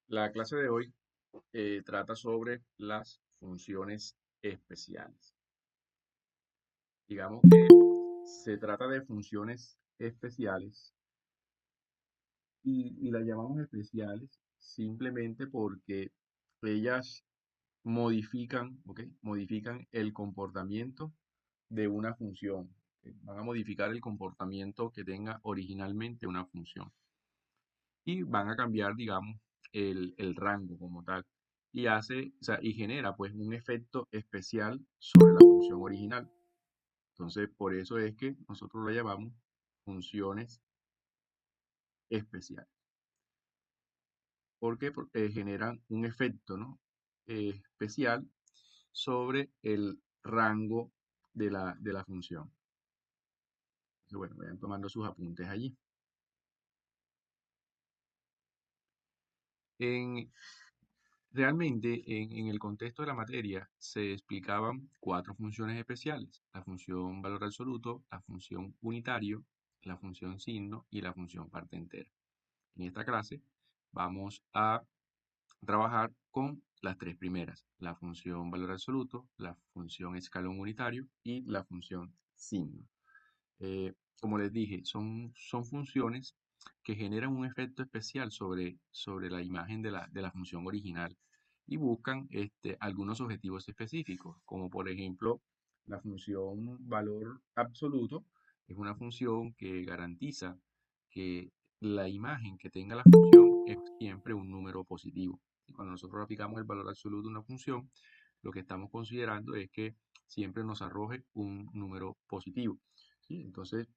La clase de hoy trata sobre las funciones especiales. Digamos que se trata de funciones especiales y las llamamos especiales simplemente porque ellas modifican, ¿ok? Modifican el comportamiento de una función. ¿Ok? Van a modificar el comportamiento que tenga originalmente una función. Y van a cambiar, digamos, el rango como tal. Y hace, o sea, y genera pues un efecto especial sobre la función original. Entonces, por eso es que nosotros lo llamamos funciones especiales. Porque generan un efecto, ¿no? Especial sobre el rango de la función. Entonces, bueno, vayan tomando sus apuntes allí. En, Realmente, en el contexto de la materia se explicaban cuatro funciones especiales: la función valor absoluto, la función unitario, la función signo y la función parte entera. En esta clase vamos a trabajar con las tres primeras: la función valor absoluto, la función escalón unitario y la función signo. Como les dije, son funciones que generan un efecto especial sobre la imagen de la función original y buscan algunos objetivos específicos, como por ejemplo la función valor absoluto es una función que garantiza que la imagen que tenga la función es siempre un número positivo. Y cuando nosotros aplicamos el valor absoluto a una función, lo que estamos considerando es que siempre nos arroje un número positivo. ¿Sí? Entonces,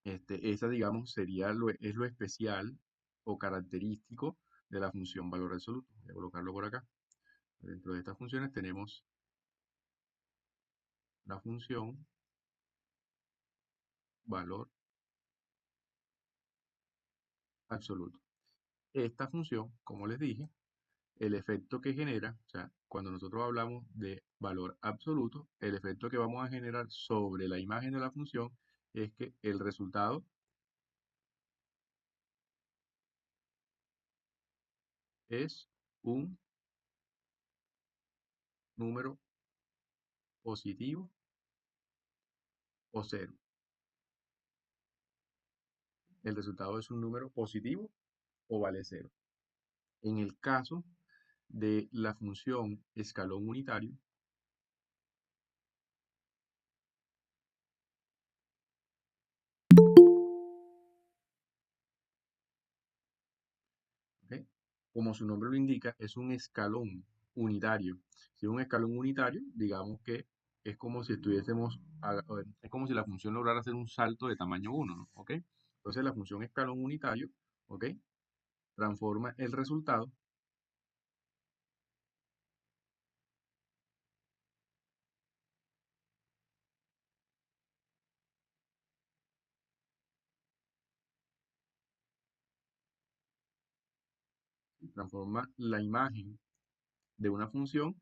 esa, digamos, es lo especial o característico de la función valor absoluto. Voy a colocarlo por acá. Dentro de estas funciones tenemos la función valor absoluto. Esta función, como les dije, el efecto que genera, o sea, cuando nosotros hablamos de valor absoluto, el efecto que vamos a generar sobre la imagen de la función es que el resultado es un número positivo o cero. El resultado es un número positivo o vale cero. En el caso de la función escalón unitario, ¿ok? Como su nombre lo indica, es un escalón unitario. Si es un escalón unitario, digamos que es como si es como si la función lograra hacer un salto de tamaño 1, ¿no? ¿Ok? Entonces la función escalón unitario, ¿ok? Transforma el resultado, transforma la imagen de una función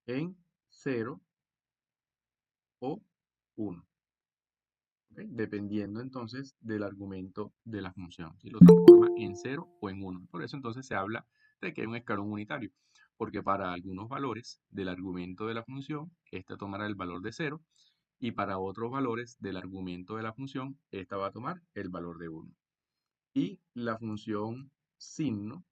en cero o uno. ¿Ok? Dependiendo entonces del argumento de la función, si lo transforma en cero o en uno. Por eso entonces se habla de que es un escalón unitario, porque para algunos valores del argumento de la función, esta tomará el valor de cero, y para otros valores del argumento de la función, esta va a tomar el valor de uno. Y la función signo,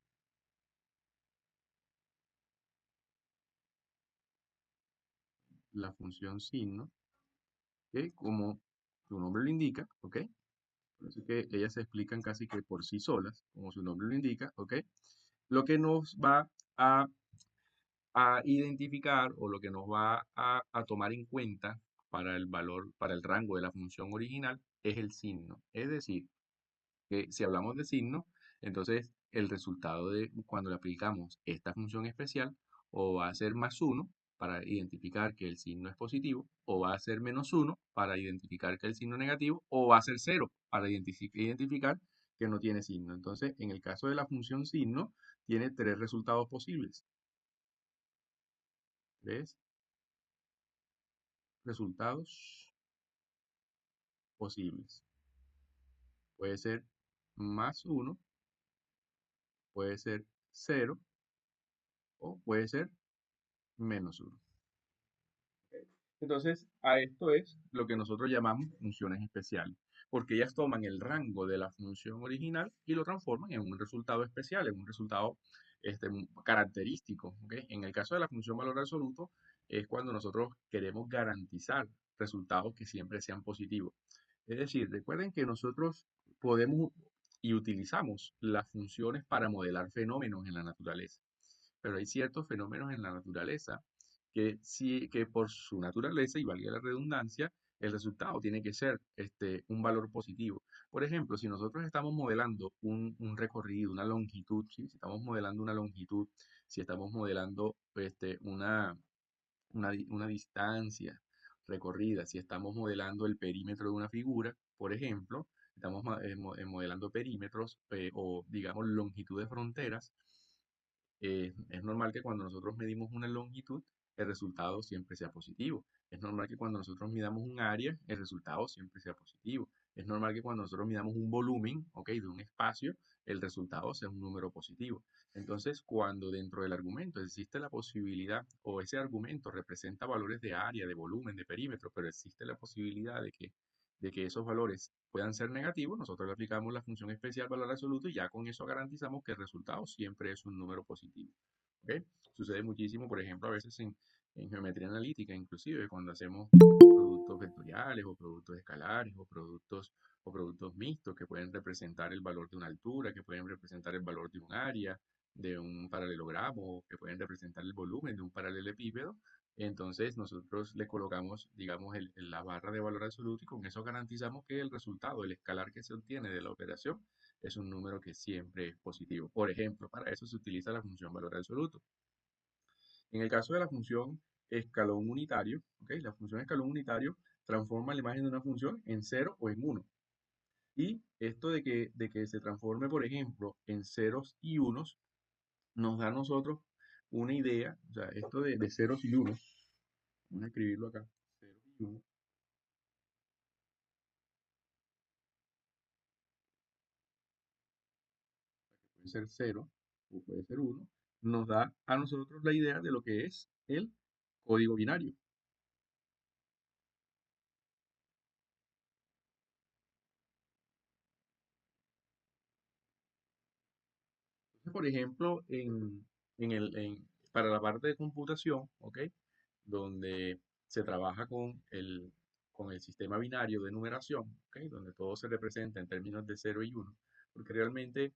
que como su nombre lo indica, ¿ok? Por eso es que ellas se explican casi que por sí solas, como su nombre lo indica, ¿ok? Lo que nos va a, a identificar o lo que nos va a tomar en cuenta para el valor, para el rango de la función original es el signo. Es decir, que si hablamos de signo, entonces el resultado de cuando le aplicamos esta función especial o va a ser más uno para identificar que el signo es positivo, o va a ser menos uno para identificar que el signo es negativo, o va a ser cero para identificar que no tiene signo. Entonces, en el caso de la función signo, tiene tres resultados posibles. Tres resultados posibles. Puede ser más uno, puede ser cero o puede ser -1. Entonces, a esto es lo que nosotros llamamos funciones especiales, porque ellas toman el rango de la función original y lo transforman en un resultado especial, en un resultado característico. ¿Ok? En el caso de la función valor absoluto, es cuando nosotros queremos garantizar resultados que siempre sean positivos. Es decir, recuerden que nosotros podemos y utilizamos las funciones para modelar fenómenos en la naturaleza, pero hay ciertos fenómenos en la naturaleza que sí, que por su naturaleza, y valga la redundancia, el resultado tiene que ser un valor positivo. Por ejemplo, si nosotros estamos modelando un recorrido, una longitud, ¿sí? Si estamos modelando una longitud, si estamos modelando una distancia recorrida, si estamos modelando el perímetro de una figura, por ejemplo, estamos modelando perímetros o digamos longitud de fronteras, es normal que cuando nosotros medimos una longitud, el resultado siempre sea positivo. Es normal que cuando nosotros midamos un área, el resultado siempre sea positivo. Es normal que cuando nosotros midamos un volumen, ¿ok? De un espacio, el resultado sea un número positivo. Entonces, cuando dentro del argumento existe la posibilidad, o ese argumento representa valores de área, de volumen, de perímetro, pero existe la posibilidad de que esos valores puedan ser negativos, nosotros le aplicamos la función especial valor absoluto y ya con eso garantizamos que el resultado siempre es un número positivo. ¿Ok? Sucede muchísimo, por ejemplo, a veces en geometría analítica, inclusive cuando hacemos productos vectoriales o productos escalares o productos mixtos que pueden representar el valor de una altura, que pueden representar el valor de un área, de un paralelogramo, que pueden representar el volumen de un paralelepípedo. Entonces nosotros le colocamos, digamos, la barra de valor absoluto y con eso garantizamos que el resultado, el escalar que se obtiene de la operación, es un número que siempre es positivo. Por ejemplo, para eso se utiliza la función valor absoluto. En el caso de la función escalón unitario, ¿ok? La función escalón unitario transforma la imagen de una función en 0 o en 1. Y esto de que se transforme, por ejemplo, en ceros y unos, nos da a nosotros una idea, o sea, esto de ceros y unos, vamos a escribirlo acá, ceros y unos, puede ser 0 o puede ser 1, nos da a nosotros la idea de lo que es el código binario. Entonces, por ejemplo, para la parte de computación, ¿ok? Donde se trabaja con el sistema binario de numeración, ¿ok? Donde todo se representa en términos de 0 y 1, porque realmente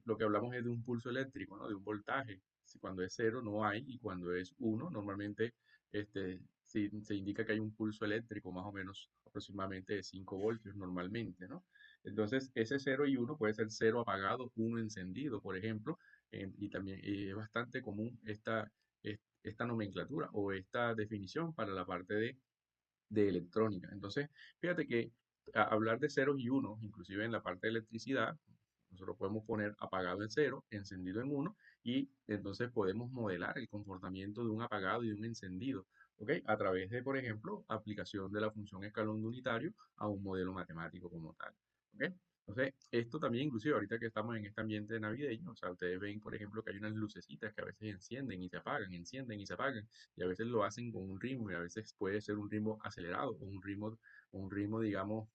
lo que hablamos es de un pulso eléctrico, ¿no? De un voltaje. Si cuando es 0 no hay y cuando es 1 normalmente se indica que hay un pulso eléctrico más o menos aproximadamente de 5 voltios normalmente, ¿no? Entonces ese 0 y 1 puede ser 0 apagado, 1 encendido, por ejemplo, y también es bastante común esta nomenclatura o esta definición para la parte de electrónica. Entonces, fíjate que hablar de ceros y unos, inclusive en la parte de electricidad, nosotros podemos poner apagado en 0, encendido en 1, y entonces podemos modelar el comportamiento de un apagado y de un encendido, ¿ok? A través de, por ejemplo, aplicación de la función escalón de unitario a un modelo matemático como tal, ¿ok? Entonces, esto también, inclusive ahorita que estamos en este ambiente navideño, o sea, ustedes ven, por ejemplo, que hay unas lucecitas que a veces encienden y se apagan, y a veces lo hacen con un ritmo, y a veces puede ser un ritmo acelerado o un ritmo, digamos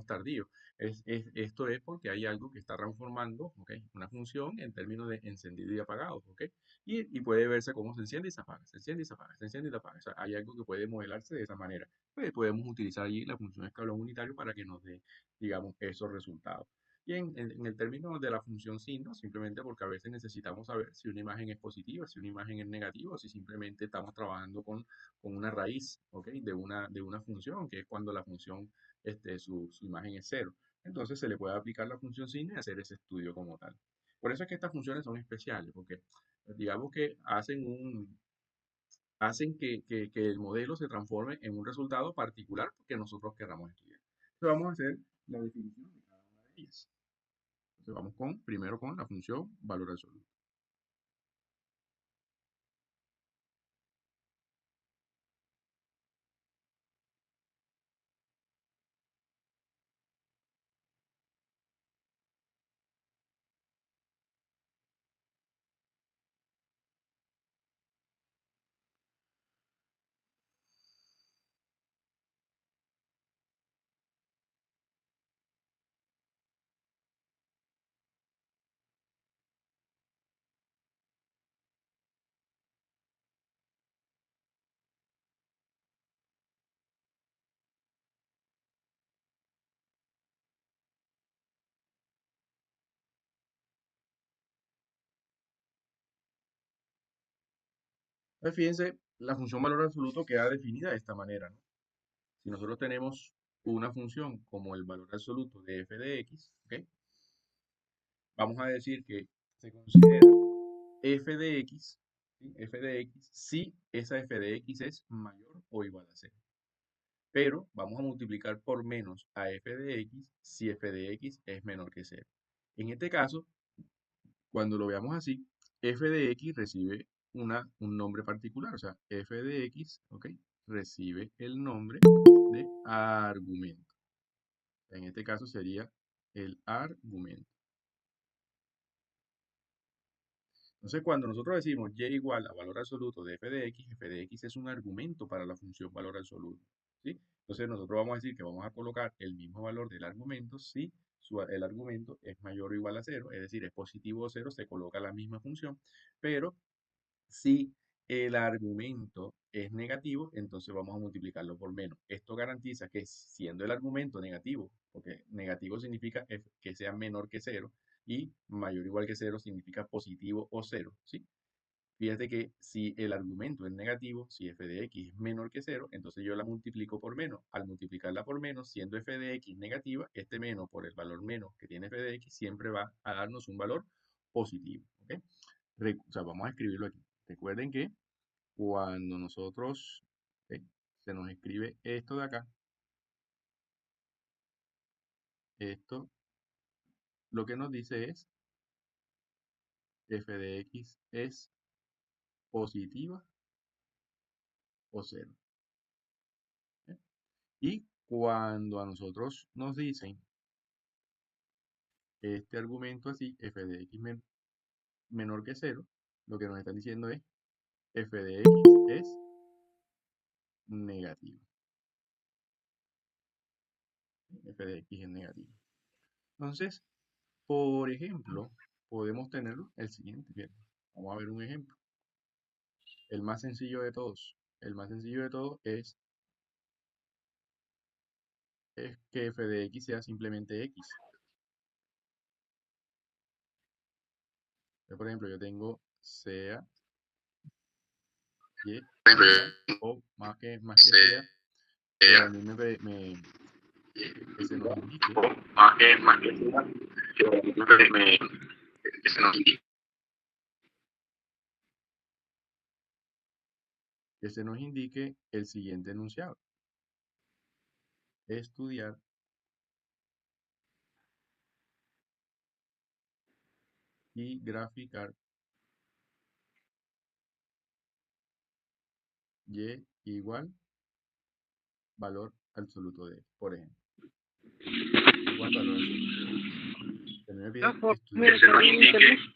tardío. Esto es porque hay algo que está transformando, ¿ok? Una función en términos de encendido y apagado, ¿ok? Y puede verse cómo se enciende y se apaga, se enciende y se apaga, se enciende y se apaga. O sea, hay algo que puede modelarse de esa manera. Pues podemos utilizar allí la función escalón unitario para que nos dé, digamos, esos resultados. Y en el término de la función signo, simplemente porque a veces necesitamos saber si una imagen es positiva, si una imagen es negativa, o si simplemente estamos trabajando con una raíz, ¿ok? De una función, que es cuando la función su imagen es 0. Entonces se le puede aplicar la función signo y hacer ese estudio como tal. Por eso es que estas funciones son especiales, porque digamos que hacen que el modelo se transforme en un resultado particular que nosotros queramos estudiar. Entonces vamos a hacer la definición de cada una de ellas. Entonces vamos primero con la función valor absoluto. Entonces, fíjense, la función valor absoluto queda definida de esta manera, ¿no? Si nosotros tenemos una función como el valor absoluto de f de x, ¿ok? Vamos a decir que se considera f de x, ¿sí? F de x, si esa f de x es mayor o igual a cero. Pero vamos a multiplicar por menos a f de x si f de x es menor que cero. En este caso, cuando lo veamos así, f de x recibe un nombre particular, o sea, f de x, ¿ok? Recibe el nombre de argumento. En este caso sería el argumento. Entonces, cuando nosotros decimos y igual a valor absoluto de f de x es un argumento para la función valor absoluto, ¿sí? Entonces, nosotros vamos a decir que vamos a colocar el mismo valor del argumento si el argumento es mayor o igual a cero, es decir, es positivo o cero, se coloca la misma función, pero si el argumento es negativo, entonces vamos a multiplicarlo por menos. Esto garantiza que siendo el argumento negativo, porque negativo significa que sea menor que cero, y mayor o igual que cero significa positivo o cero, ¿sí? Fíjate que si el argumento es negativo, si f de x es menor que cero, entonces yo la multiplico por menos. Al multiplicarla por menos, siendo f de x negativa, este menos por el valor menos que tiene f de x siempre va a darnos un valor positivo, ¿ok? O sea, vamos a escribirlo aquí. Recuerden que cuando nosotros se nos escribe esto de acá, esto lo que nos dice es f de x es positiva o cero. ¿Ok? Y cuando a nosotros nos dicen este argumento así, f de x menor que cero, lo que nos están diciendo es f de x es negativo. F de x es negativo. Entonces, por ejemplo, podemos tener el siguiente. Bien, vamos a ver un ejemplo. El más sencillo de todos. El más sencillo de todos es que f de x sea simplemente x. Por ejemplo, yo tengo sea y igual o más que sea, pero a mí que se nos indique que se nos indique el siguiente enunciado. Estudiar y graficar y igual valor absoluto de x, por ejemplo. Igual valor absoluto de x. También me piden estudiar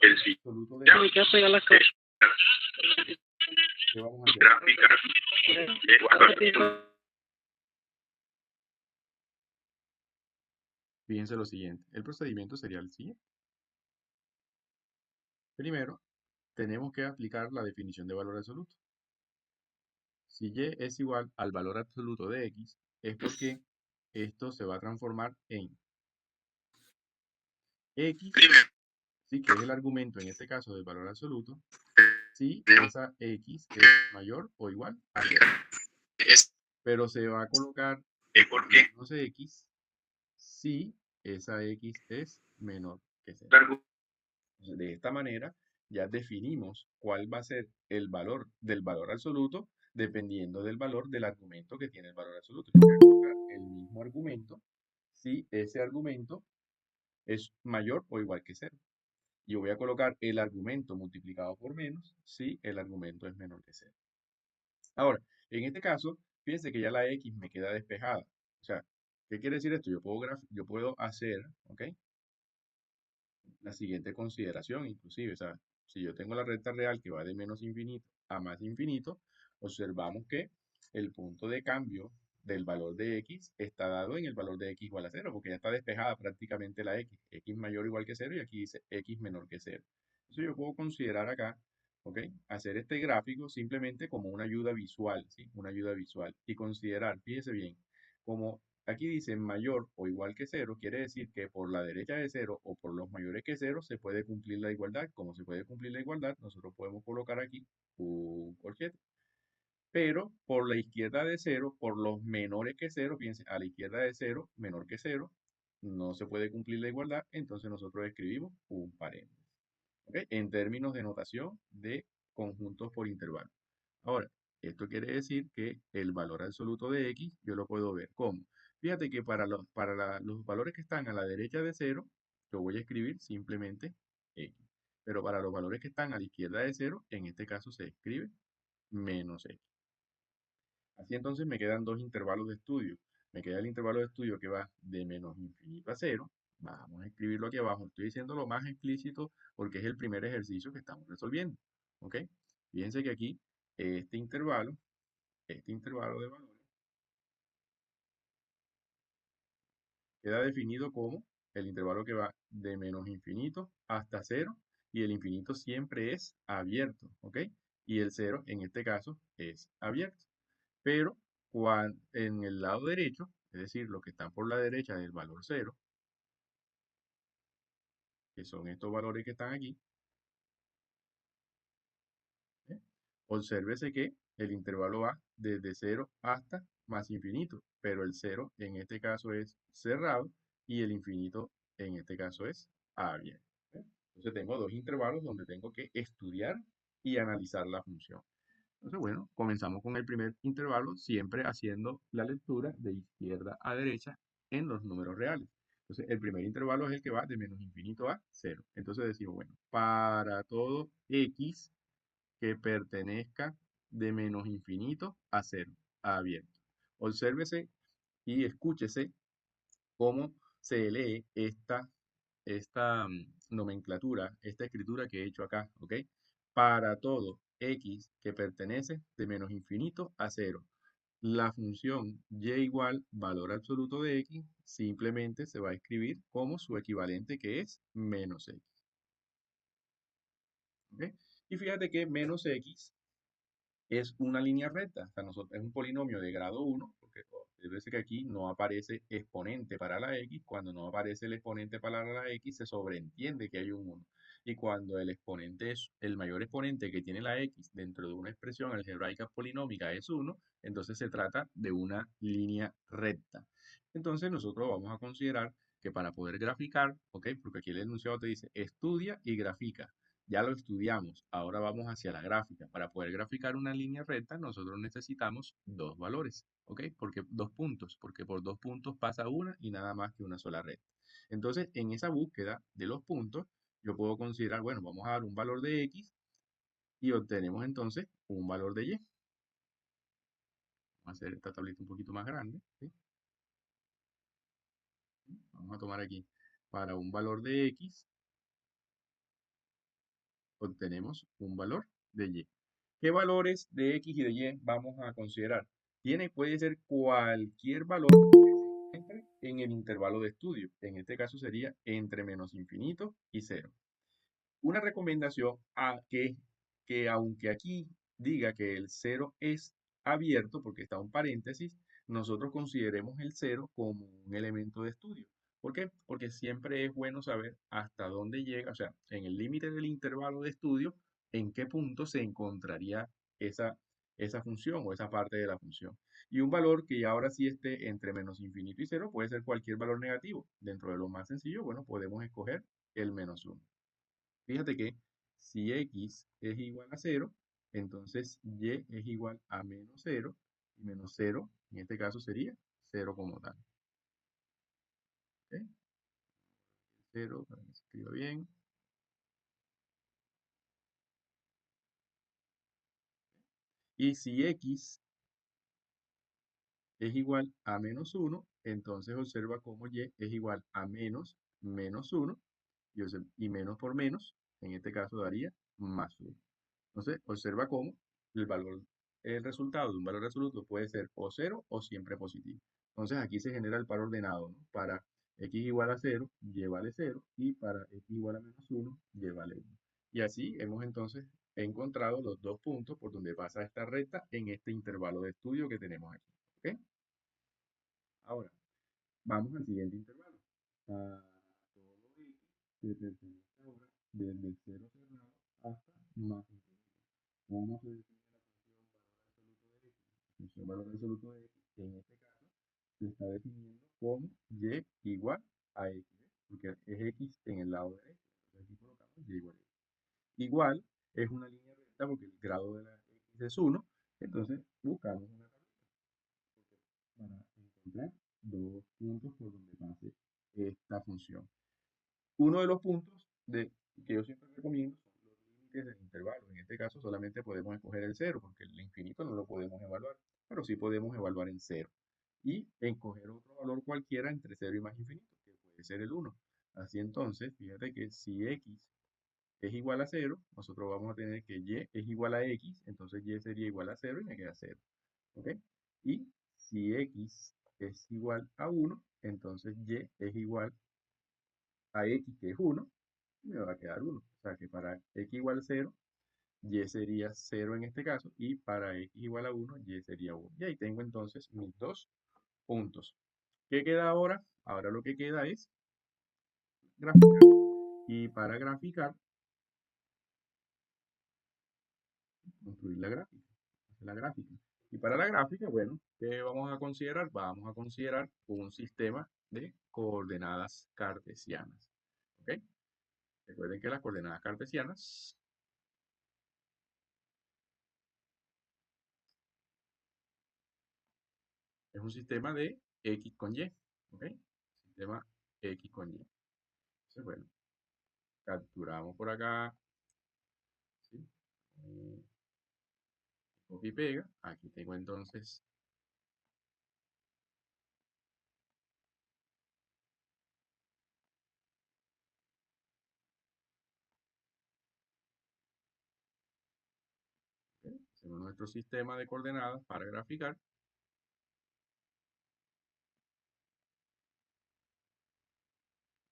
el absoluto de x. ¿Qué vamos a hacer? Fíjense lo siguiente. El procedimiento sería el siguiente. Primero, tenemos que aplicar la definición de valor absoluto. Si y es igual al valor absoluto de x, es porque esto se va a transformar en x, ¿sí? Que es el argumento en este caso del valor absoluto, si esa x es mayor o igual a 0. Pero se va a colocar menos x si esa x es menor que 0. De esta manera, ya definimos cuál va a ser el valor del valor absoluto dependiendo del valor del argumento que tiene el valor absoluto. Yo voy a colocar el mismo argumento si ese argumento es mayor o igual que 0. Y voy a colocar el argumento multiplicado por menos si el argumento es menor que 0. Ahora, en este caso, fíjense que ya la x me queda despejada. O sea, ¿qué quiere decir esto? Yo puedo hacer, ¿ok? La siguiente consideración, inclusive, o sea, si yo tengo la recta real que va de menos infinito a más infinito, observamos que el punto de cambio del valor de x está dado en el valor de x igual a 0, porque ya está despejada prácticamente la x mayor o igual que 0 y aquí dice x menor que 0. Entonces yo puedo considerar acá, ¿ok? Hacer este gráfico simplemente como una ayuda visual, ¿sí? Una ayuda visual y considerar, fíjese bien, como aquí dice mayor o igual que cero, quiere decir que por la derecha de cero o por los mayores que cero se puede cumplir la igualdad. Como se puede cumplir la igualdad, nosotros podemos colocar aquí un corchete. Pero por la izquierda de cero, por los menores que cero, fíjense, a la izquierda de cero, menor que cero, no se puede cumplir la igualdad, entonces nosotros escribimos un paréntesis. ¿Ok? En términos de notación de conjuntos por intervalo. Ahora, esto quiere decir que el valor absoluto de x yo lo puedo ver como. Fíjate que los valores que están a la derecha de cero, yo voy a escribir simplemente x. Pero para los valores que están a la izquierda de cero, en este caso se escribe menos x. Así entonces me quedan dos intervalos de estudio. Me queda el intervalo de estudio que va de menos infinito a cero. Vamos a escribirlo aquí abajo. Estoy diciendo lo más explícito porque es el primer ejercicio que estamos resolviendo. ¿Ok? Fíjense que aquí este intervalo, este intervalo de valores, queda definido como el intervalo que va de menos infinito hasta cero y el infinito siempre es abierto. ¿Ok? Y el cero en este caso es abierto. Pero en el lado derecho, es decir, los que están por la derecha del valor cero, que son estos valores que están aquí, ¿eh? Obsérvese que el intervalo va desde cero hasta más infinito, pero el cero en este caso es cerrado y el infinito en este caso es abierto. ¿Eh? Entonces tengo dos intervalos donde tengo que estudiar y analizar la función. Entonces, bueno, comenzamos con el primer intervalo, siempre haciendo la lectura de izquierda a derecha en los números reales. Entonces, el primer intervalo es el que va de menos infinito a cero. Entonces decimos, bueno, para todo x que pertenezca de menos infinito a cero, abierto. Obsérvese y escúchese cómo se lee esta nomenclatura, esta escritura que he hecho acá, ¿ok? Para todo x que pertenece de menos infinito a cero. La función y igual valor absoluto de x simplemente se va a escribir como su equivalente que es menos x. ¿Ok? Y fíjate que menos x es una línea recta, o sea, es un polinomio de grado 1, porque es veces que aquí no aparece exponente para la x, cuando no aparece el exponente para la x se sobreentiende que hay un 1. Y cuando el exponente es el mayor exponente que tiene la x dentro de una expresión algebraica polinómica es 1, entonces se trata de una línea recta. Entonces nosotros vamos a considerar que para poder graficar, ¿ok? Porque aquí el enunciado te dice estudia y grafica. Ya lo estudiamos, ahora vamos hacia la gráfica. Para poder graficar una línea recta, nosotros necesitamos dos valores, ¿ok? Porque dos puntos, porque por dos puntos pasa una y nada más que una sola recta. Entonces, en esa búsqueda de los puntos, yo puedo considerar, bueno, vamos a dar un valor de x y obtenemos entonces un valor de y. Vamos a hacer esta tablita un poquito más grande, ¿sí? Vamos a tomar aquí, para un valor de x, obtenemos un valor de y. ¿Qué valores de x y de y vamos a considerar? Puede ser cualquier valor que se encuentre en el intervalo de estudio. En este caso sería entre menos infinito y cero. Una recomendación que aunque aquí diga que el cero es abierto, porque está un paréntesis, nosotros consideremos el cero como un elemento de estudio. ¿Por qué? Porque siempre es bueno saber hasta dónde llega, o sea, en el límite del intervalo de estudio, en qué punto se encontraría esa, esa función o esa parte de la función. Y un valor que ahora sí esté entre menos infinito y cero puede ser cualquier valor negativo. Dentro de lo más sencillo, bueno, podemos escoger el menos uno. Fíjate que si x es igual a cero, entonces y es igual a menos cero, y menos cero, en este caso sería cero como tal. ¿Ok? 0, para que se escriba bien. Y si x es igual a menos uno, entonces observa cómo y es igual a menos uno, y menos por menos, en este caso daría más uno. Entonces, observa cómo el resultado de un valor absoluto puede ser o cero o siempre positivo. Entonces, aquí se genera el par ordenado, ¿no? Para x igual a cero, y vale cero, y para x igual a menos uno, y vale uno. Y así hemos entonces encontrado los dos puntos por donde pasa esta recta en este intervalo de estudio que tenemos aquí. ¿Ok? Ahora, Vamos al siguiente intervalo. Para todo x que pertenece ahora desde cero cerrado hasta más infinito. ¿Cómo se define la función valor absoluto de x? La función valor absoluto de x en este caso se está definiendo como y igual a x, ¿ves? Porque es x en el lado derecho. Entonces aquí colocamos y igual a x. Igual es una línea recta porque el grado de la x es 1. Entonces buscamos una para encontrar dos puntos por donde pase esta función. Uno de los puntos que yo siempre recomiendo son los límites del intervalo. En este caso solamente podemos escoger el cero porque el infinito no lo podemos evaluar, pero sí podemos evaluar en cero. Y escoger otro valor cualquiera entre cero y más infinito, que puede ser el 1. Así entonces, fíjate que si x es igual a cero, nosotros vamos a tener que y es igual a x, entonces y sería igual a cero y me queda cero. ¿Ok? Y si x es igual a 1, entonces y es igual a x, que es 1, y me va a quedar 1. O sea que para x igual a 0, y sería 0 en este caso, y para x igual a 1, y sería 1. Y ahí tengo entonces mis dos puntos. ¿Qué queda ahora? Ahora lo que queda es graficar. Y para graficar, construir la gráfica. La gráfica. Y para la gráfica, bueno, ¿qué vamos a considerar? Vamos a considerar un sistema de coordenadas cartesianas. ¿Ok? Recuerden que las coordenadas cartesianas es un sistema de x con y. ¿Ok? Sistema x con y. Entonces, bueno, capturamos por acá. ¿Sí? Copia y pega. Aquí tengo entonces, ¿ok? Hacemos nuestro sistema de coordenadas para graficar.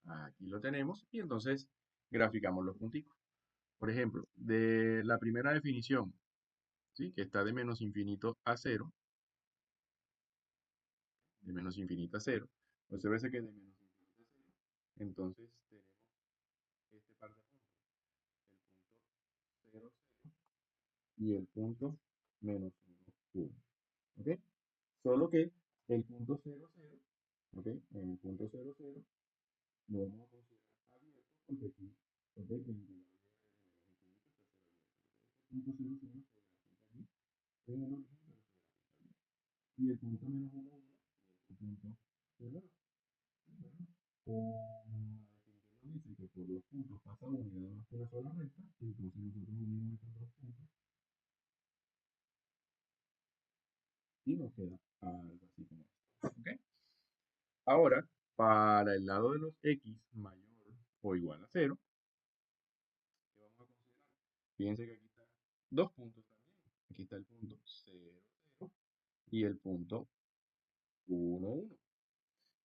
Aquí lo tenemos. Y entonces graficamos los punticos. Por ejemplo, de la primera definición, ¿sí? Que está de menos infinito a cero, de menos infinito a cero. Observe que de menos infinito a cero, entonces tenemos este par de puntos, el punto 0, 0 y el punto menos 1, 1. ¿Ok? Solo que el punto 0, 0, ¿ok? En el punto 0, 0 lo vamos a considerar abierto porque aquí, ¿ok? Que el intervalo de menos infinito está 0 abierto. Entonces, el punto 0, 0 se grafica aquí en el origen, pero se grafica aquí. Y el punto menos 1, 1 es el punto cerrado. O la definición nos dice que por los puntos pasa una y da más que una sola recta, entonces nosotros unimos esos dos puntos y nos queda algo así como esto. ¿Ok? Ahora, para el lado de los x mayor o igual a cero, ¿qué vamos a considerar? Fíjense que aquí están dos puntos también. Aquí está el punto 0, 0 y el punto 1, 1.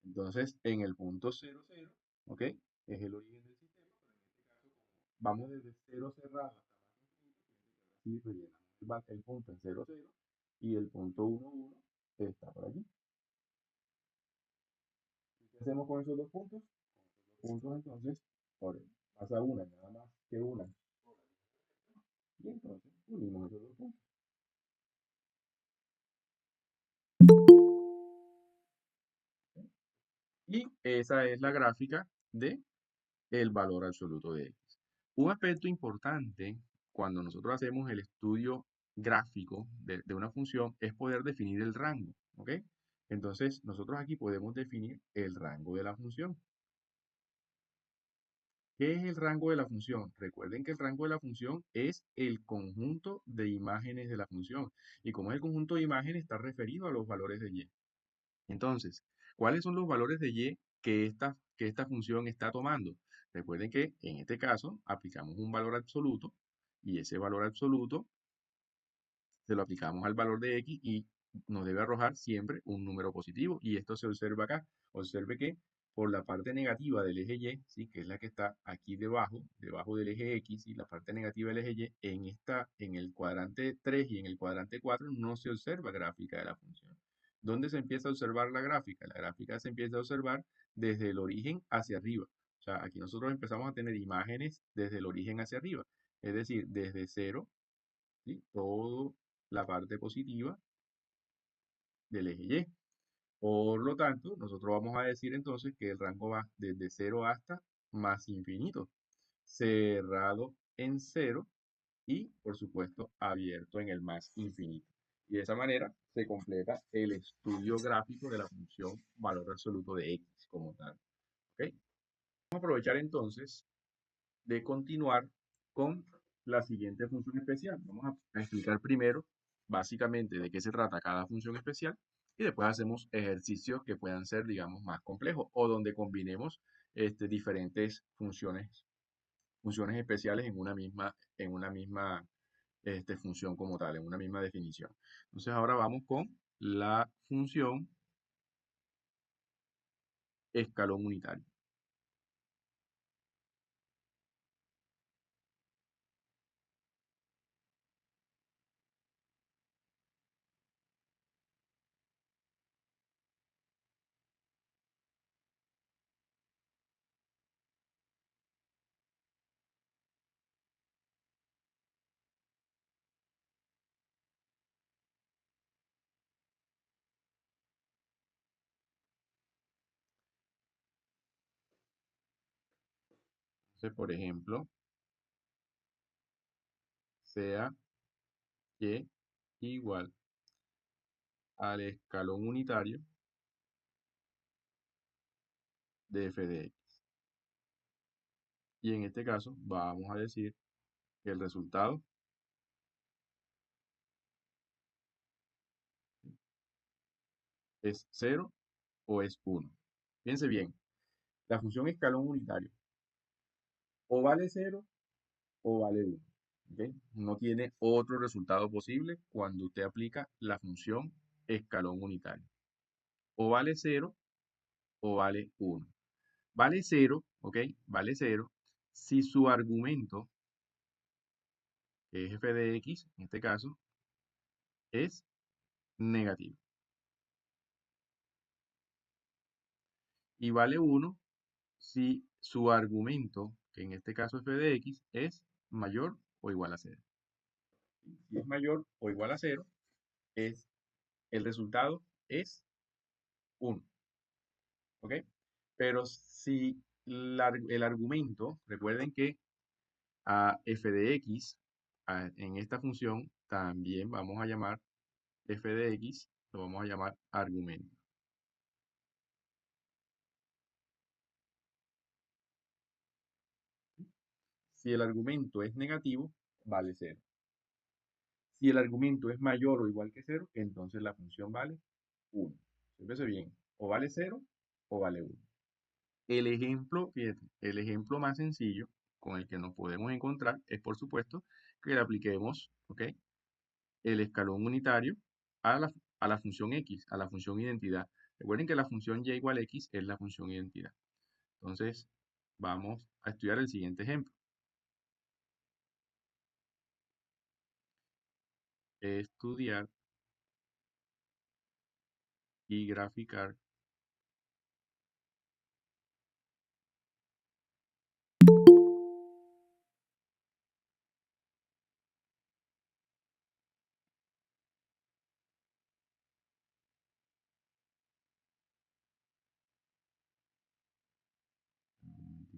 Entonces, en el punto 0, 0, ¿ok? Es el origen del sistema, pero en este caso, como vamos desde 0 cerrado hasta más infinito, fíjense que aquí rellenamos el punto en 0, 0 y el punto 1, 1 está por aquí. ¿Qué hacemos con esos dos puntos? Puntos entonces, ahora pasa una, nada más que una, y entonces unimos esos dos puntos. Y esa es la gráfica de el valor absoluto de x. Un aspecto importante cuando nosotros hacemos el estudio gráfico de una función es poder definir el rango, ¿ok? Entonces, nosotros aquí podemos definir el rango de la función. ¿Qué es el rango de la función? Recuerden que el rango de la función es el conjunto de imágenes de la función. Y como es el conjunto de imágenes, está referido a los valores de y. Entonces, ¿cuáles son los valores de y que esta función está tomando? Recuerden que en este caso aplicamos un valor absoluto y ese valor absoluto se lo aplicamos al valor de x y nos debe arrojar siempre un número positivo. Y esto se observa acá. Observe que por la parte negativa del eje y, ¿sí? Que es la que está aquí debajo del eje x, y la parte negativa del eje y, en el cuadrante 3 y en el cuadrante 4 no se observa gráfica de la función. ¿Dónde se empieza a observar la gráfica? La gráfica se empieza a observar desde el origen hacia arriba. O sea, aquí nosotros empezamos a tener imágenes desde el origen hacia arriba. Es decir, desde cero, ¿sí? Toda la parte positiva del eje Y. Por lo tanto, nosotros vamos a decir entonces que el rango va desde cero hasta más infinito, cerrado en cero y, por supuesto, abierto en el más infinito. Y de esa manera se completa el estudio gráfico de la función valor absoluto de x como tal. ¿Ok? Vamos a aprovechar entonces de continuar con la siguiente función especial. Vamos a explicar primero básicamente de qué se trata cada función especial y después hacemos ejercicios que puedan ser, digamos, más complejos o donde combinemos diferentes funciones especiales en una misma función como tal, en una misma definición. Entonces ahora vamos con la función escalón unitario. Entonces, por ejemplo, sea y igual al escalón unitario de f de x. Y en este caso vamos a decir que el resultado es 0 o es 1. Fíjense bien, la función escalón unitario o vale 0 o vale 1. ¿Ok? No tiene otro resultado posible cuando usted aplica la función escalón unitario. O vale 0 o vale 1. Vale 0, ¿ok? Vale 0 si su argumento, que es f de x, en este caso, es negativo. Y vale 1 si su argumento, que en este caso f de x, es mayor o igual a 0. Si es mayor o igual a 0, el resultado es 1. ¿Ok? Pero si el argumento, recuerden que a f de x, en esta función, también vamos a llamar f de x, lo vamos a llamar argumento. Si el argumento es negativo, vale 0. Si el argumento es mayor o igual que 0, entonces la función vale 1. Fíjese bien, o vale 0 o vale 1. El ejemplo, fíjate, el ejemplo más sencillo con el que nos podemos encontrar es, por supuesto, que le apliquemos, ¿ok?, el escalón unitario a la función x, a la función identidad. Recuerden que la función y igual a x es la función identidad. Entonces, vamos a estudiar el siguiente ejemplo. Estudiar y graficar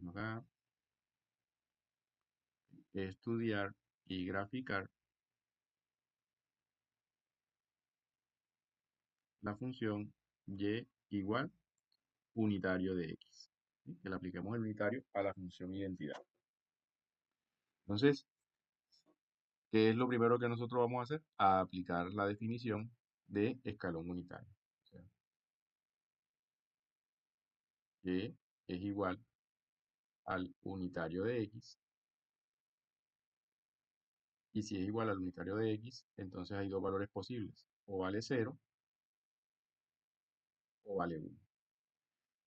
acá, estudiar y graficar la función y igual unitario de x. ¿Sí? Que le apliquemos el unitario a la función identidad. Entonces, ¿qué es lo primero que nosotros vamos a hacer? A aplicar la definición de escalón unitario. O sea, que es igual al unitario de x. Y si es igual al unitario de x, entonces hay dos valores posibles. O vale 0 o vale 1.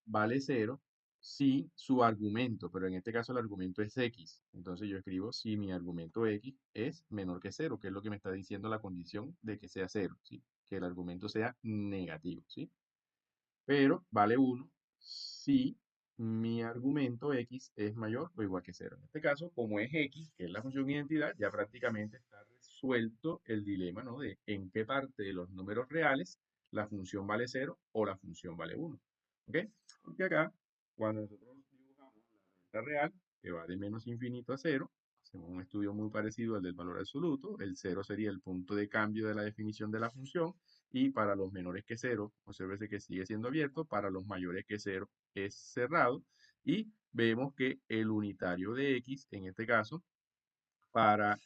Vale 0 si su argumento, pero en este caso el argumento es x. Entonces yo escribo si mi argumento x es menor que 0, que es lo que me está diciendo la condición de que sea 0. ¿Sí? que el argumento sea negativo, ¿sí? Pero vale 1 si mi argumento x es mayor o igual que 0. En este caso, como es x, que es la función identidad, ya prácticamente está resuelto el dilema, ¿no? De en qué parte de los números reales la función vale 0 o la función vale 1. ¿Ok? Porque acá, cuando nosotros dibujamos la recta real, que va de menos infinito a 0, hacemos un estudio muy parecido al del valor absoluto. El 0 sería el punto de cambio de la definición de la función, y para los menores que 0, observe que sigue siendo abierto, para los mayores que 0 es cerrado, y vemos que el unitario de x, en este caso, para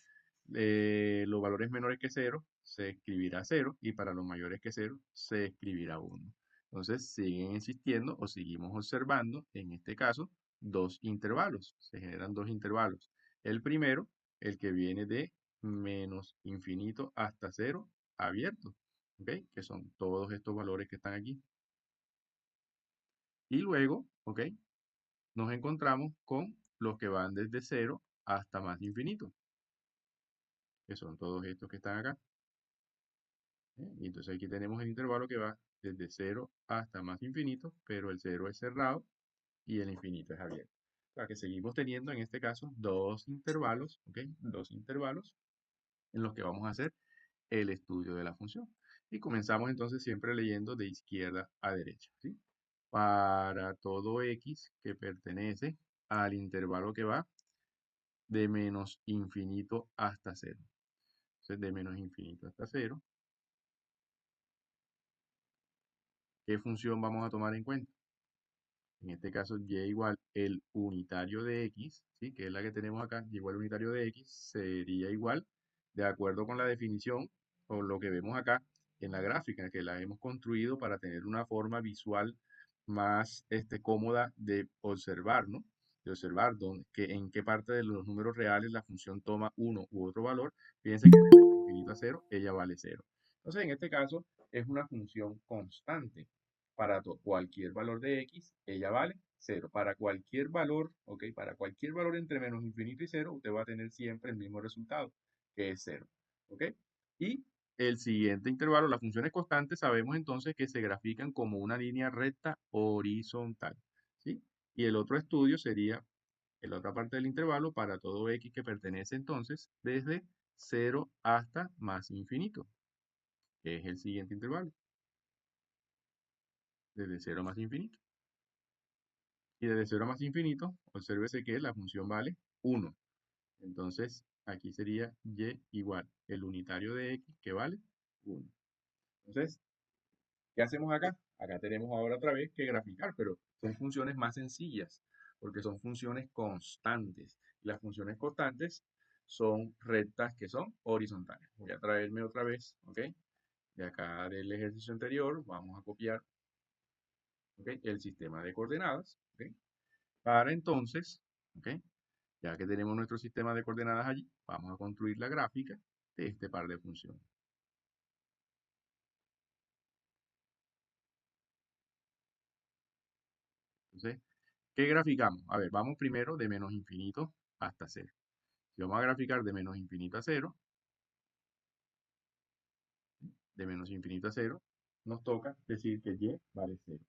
los valores menores que 0 se escribirá 0, y para los mayores que 0 se escribirá 1. Entonces siguen existiendo o seguimos observando, en este caso, dos intervalos. Se generan dos intervalos. El primero, el que viene de menos infinito hasta 0, abierto, ¿ok? Que son todos estos valores que están aquí. Y luego, ¿ok? Nos encontramos con los que van desde 0 hasta más infinito, que son todos estos que están acá. Y entonces aquí tenemos el intervalo que va desde 0 hasta más infinito, pero el 0 es cerrado y el infinito es abierto. O sea que seguimos teniendo en este caso dos intervalos, ¿ok? Dos intervalos en los que vamos a hacer el estudio de la función. Y comenzamos entonces siempre leyendo de izquierda a derecha, ¿sí? Para todo x que pertenece al intervalo que va de menos infinito hasta 0. Entonces, de menos infinito hasta 0, ¿qué función vamos a tomar en cuenta? En este caso, y igual el unitario de x, ¿sí? Que es la que tenemos acá, y igual el unitario de x sería igual, de acuerdo con la definición o lo que vemos acá en la gráfica, que la hemos construido para tener una forma visual más cómoda de observar, ¿no? De observar en qué parte de los números reales la función toma uno u otro valor. Fíjense que de menos infinito a 0, ella vale 0. Entonces, en este caso, es una función constante. Para cualquier valor de x, ella vale 0. Para cualquier valor, ¿ok? Para cualquier valor entre menos infinito y 0, usted va a tener siempre el mismo resultado, que es 0. ¿Ok? Y el siguiente intervalo, las funciones constantes, sabemos entonces que se grafican como una línea recta horizontal, ¿sí? Y el otro estudio sería en la otra parte del intervalo para todo x que pertenece entonces desde 0 hasta más infinito, que es el siguiente intervalo, desde 0 a más infinito. Y desde 0 a más infinito, obsérvese que la función vale 1. Entonces, aquí sería y igual el unitario de x que vale 1. Entonces, ¿qué hacemos acá? Acá tenemos ahora otra vez que graficar, pero son funciones más sencillas, porque son funciones constantes. Y las funciones constantes son rectas que son horizontales. Voy a traerme otra vez, ¿ok? De acá del ejercicio anterior, vamos a copiar, ¿ok? El sistema de coordenadas, ¿ok? Para entonces, ¿ok? Ya que tenemos nuestro sistema de coordenadas allí, vamos a construir la gráfica de este par de funciones. Entonces, ¿qué graficamos? A ver, vamos primero de menos infinito hasta 0. Si vamos a graficar de menos infinito a 0, de menos infinito a 0, nos toca decir que y vale 0.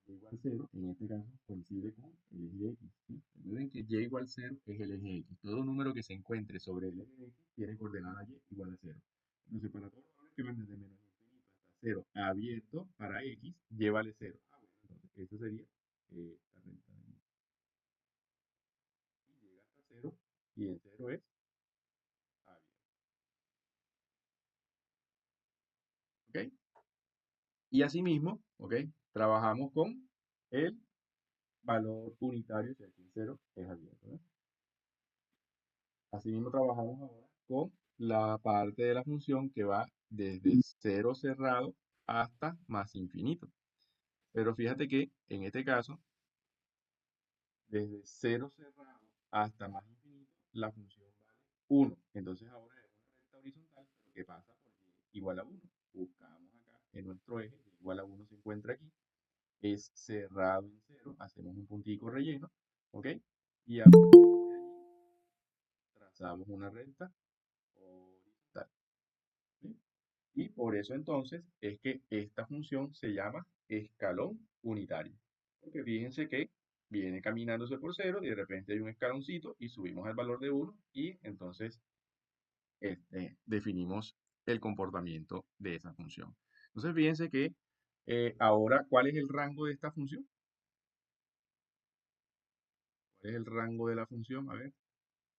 Y igual 0, en este caso, coincide con el eje x. ¿Sí? Recuerden que y igual 0 es el eje x. Todo número que se encuentre sobre el eje x tiene coordenada y igual a 0. Entonces, para todos los valores que van desde menos infinito hasta 0 abierto para x, y vale 0. Ah, bueno, entonces eso sería la recta de y. Y llega hasta 0 y el 0 es abierto. ¿Ok? Y asimismo, ¿ok? Trabajamos con el valor unitario, si aquí el 0 es abierto. ¿No? Asimismo, trabajamos ahora con la parte de la función que va desde 0 cerrado hasta más infinito. Pero fíjate que en este caso, desde 0 cerrado hasta más infinito, la función vale 1. Entonces ahora es una recta horizontal, pero ¿qué pasa? Porque igual a 1. Buscamos acá en nuestro eje, igual a 1 se encuentra aquí, es cerrado en 0, hacemos un puntico relleno, ¿ok? Y a partir de allí trazamos una recta horizontal. ¿Sí? Y por eso entonces es que esta función se llama escalón unitario. Porque fíjense que viene caminándose por cero y de repente hay un escaloncito y subimos al valor de 1 y entonces definimos el comportamiento de esa función. Entonces fíjense que ahora, ¿cuál es el rango de esta función? ¿Cuál es el rango de la función? A ver,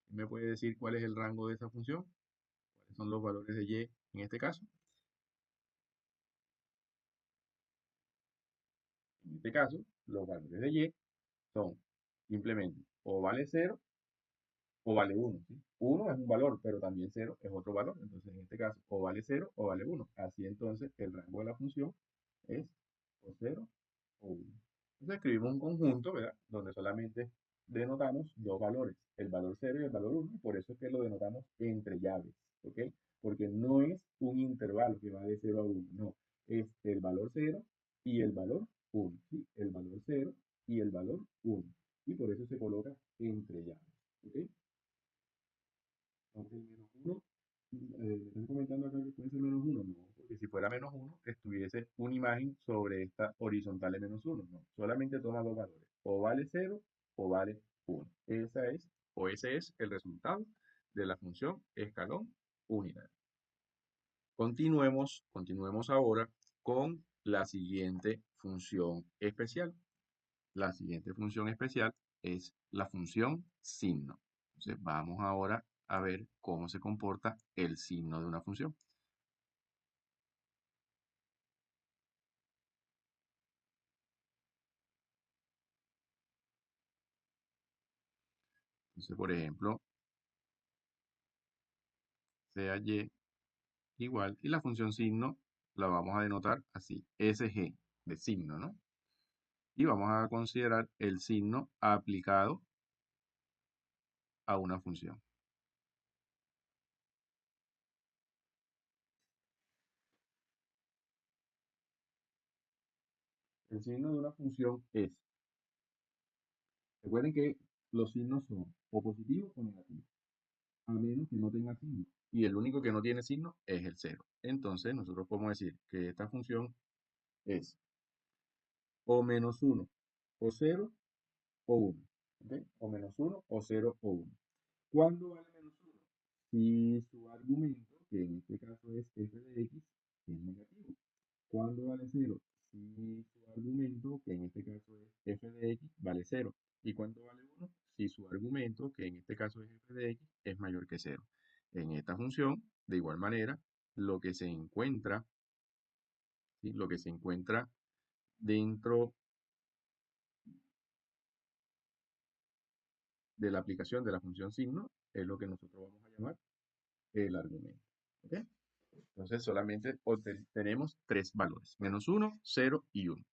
¿quién me puede decir cuál es el rango de esa función? ¿Cuáles son los valores de y en este caso? En este caso, los valores de y son simplemente o vale cero o vale uno, ¿sí? 1 es un valor, pero también cero es otro valor. Entonces, en este caso, o vale cero o vale uno. Así entonces, el rango de la función es o cero o uno. Entonces, escribimos un conjunto, ¿verdad? Donde solamente denotamos dos valores, el valor cero y el valor uno. Y por eso es que lo denotamos entre llaves, ¿ok? Porque no es un intervalo que va de cero a uno, no. Es el valor cero y el valor uno, ¿sí? El valor cero y el valor uno. Y por eso se coloca entre llaves, ¿ok? Aunque el menos uno, me están comentando acá que puede ser menos uno, no, porque si fuera menos uno, estuviese una imagen sobre esta horizontal de menos uno, no, solamente toma dos valores, o vale cero o vale uno. Esa es, o ese es el resultado de la función escalón unitario. Continuemos ahora con la siguiente función especial. La siguiente función especial es la función signo. Entonces vamos ahora a ver cómo se comporta el signo de una función. Entonces, por ejemplo, sea y igual, y la función signo la vamos a denotar así, SG de signo, ¿no? Y vamos a considerar el signo aplicado a una función. El signo de una función es, recuerden que los signos son o positivos o negativos, a menos que no tenga signo. Y el único que no tiene signo es el cero. Entonces, nosotros podemos decir que esta función es o menos uno, o cero, o uno. ¿Ok? O menos uno, o cero, o uno. ¿Cuándo vale menos uno? Si su argumento, que en este caso es f de x, es negativo. ¿Cuándo vale cero? Si su argumento, que en este caso es f de x, vale cero. ¿Y cuánto vale uno? Si su argumento, que en este caso es f de x, es mayor que cero. En esta función, de igual manera, lo que se encuentra, ¿sí? Lo que se encuentra dentro de la aplicación de la función signo es lo que nosotros vamos a llamar el argumento. ¿Ok? Entonces solamente tenemos tres valores, menos uno, cero y uno.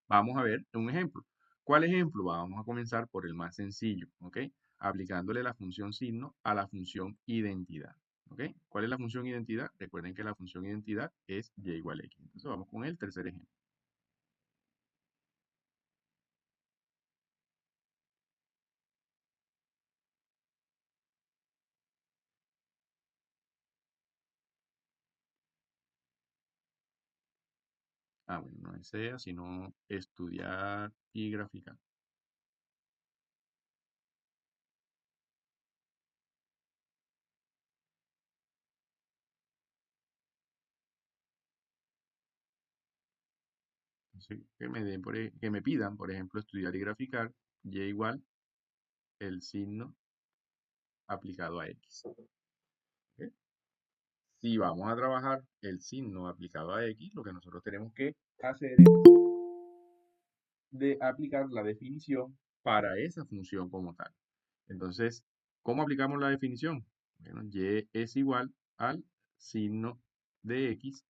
Vamos a ver un ejemplo. ¿Cuál ejemplo? Vamos a comenzar por el más sencillo, ¿ok? Aplicándole la función signo a la función identidad, ¿ok? ¿Cuál es la función identidad? Recuerden que la función identidad es y igual a x. Entonces vamos con el tercer ejemplo. Ah, bueno, no es SEA, sino estudiar y graficar. Entonces, que me pidan, por ejemplo, estudiar y graficar y igual el signo aplicado a x. ¿Ok? Si vamos a trabajar el signo aplicado a x, lo que nosotros tenemos que hacer es de aplicar la definición para esa función como tal. Entonces, ¿cómo aplicamos la definición? Bueno, y es igual al signo de x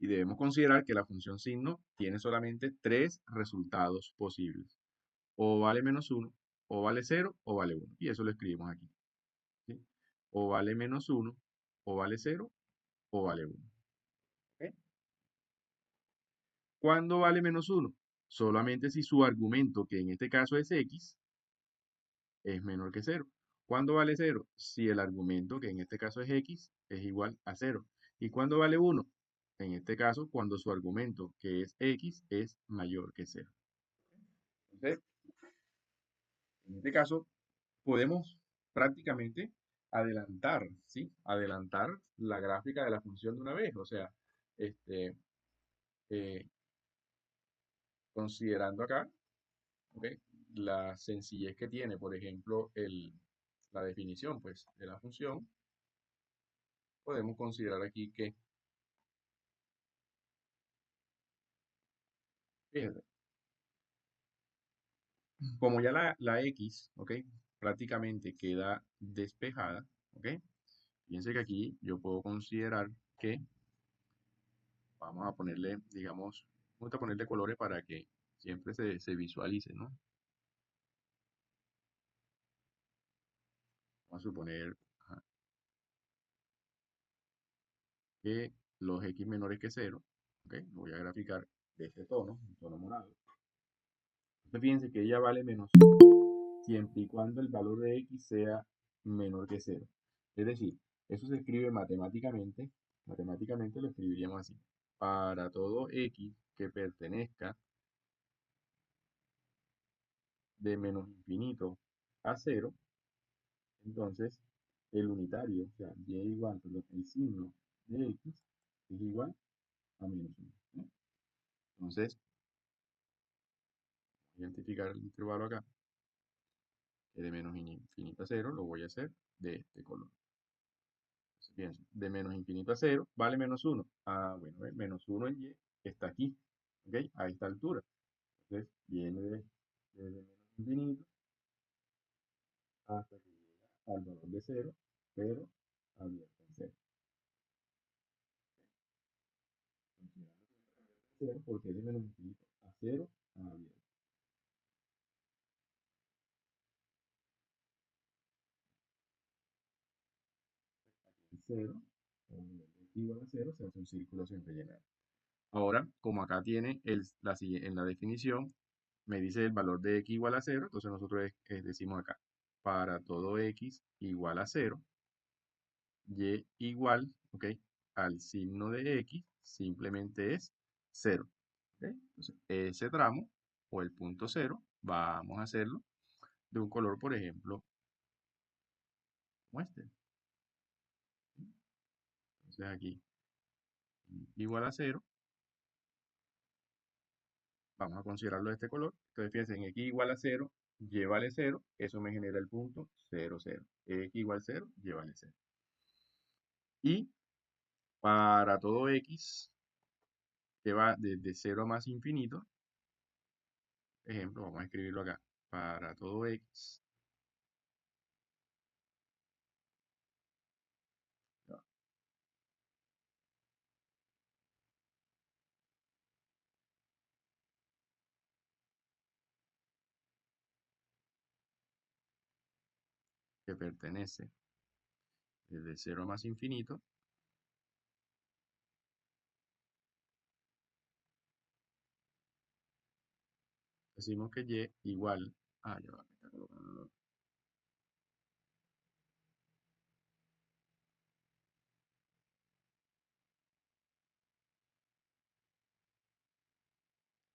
y debemos considerar que la función signo tiene solamente tres resultados posibles. O vale menos uno, o vale cero, o vale uno. Y eso lo escribimos aquí, ¿sí? O vale menos uno, o vale cero, o vale uno. ¿Ok? ¿Cuándo vale menos uno? Solamente si su argumento, que en este caso es x, es menor que cero. ¿Cuándo vale cero? Si el argumento, que en este caso es x, es igual a cero. ¿Y cuándo vale 1? En este caso, cuando su argumento, que es x, es mayor que 0. Entonces, en este caso, podemos prácticamente adelantar, ¿sí? Adelantar la gráfica de la función de una vez. O sea, este, eh, considerando acá, ¿ok? La sencillez que tiene, por ejemplo, la definición, pues, de la función, podemos considerar aquí que, fíjense, como ya la x, ¿ok? Prácticamente queda despejada, ¿ok? Fíjense que aquí yo puedo considerar que vamos a ponerle, digamos, vamos a ponerle colores para que siempre se visualice, ¿no? Vamos a suponer ajá, que los x menores que 0, ¿ok? Lo voy a graficar de este tono, un tono morado. Entonces fíjense que ella vale menos 1 siempre y cuando el valor de x sea menor que 0. Es decir, eso se escribe matemáticamente lo escribiríamos así. Para todo x que pertenezca de menos infinito a 0, entonces el unitario, o sea, y igual, perdón, el signo de x es igual a menos 1. ¿No? Entonces, identificar el intervalo acá, que de menos infinito a 0 lo voy a hacer de este color. Entonces, fíjense, de menos infinito a 0 vale menos 1. Ah, bueno, menos 1 en y está aquí, ¿ok? A esta altura. Entonces, viene desde menos infinito hasta que llega al valor de 0, pero abierto en 0. Considerando que es abierto en 0 porque es de menos infinito a 0 a abierto en 0, o nivel de igual a 0, se hace un círculo sin rellenar. Ahora, como acá tiene en la definición, me dice el valor de x igual a 0, entonces nosotros decimos acá, para todo x igual a 0, y igual, ¿ok? Al signo de x simplemente es 0. ¿Ok? Entonces, ese tramo o el punto 0, vamos a hacerlo de un color, por ejemplo, como este. Entonces aquí, igual a 0, vamos a considerarlo de este color. Entonces, fíjense, en x igual a 0, y vale 0, eso me genera el punto 0, 0. X igual 0, y vale 0. Y para todo x que va desde 0 a más infinito, ejemplo, vamos a escribirlo acá, para todo x que pertenece desde 0 a más infinito, decimos que y igual, ya va, me está colocando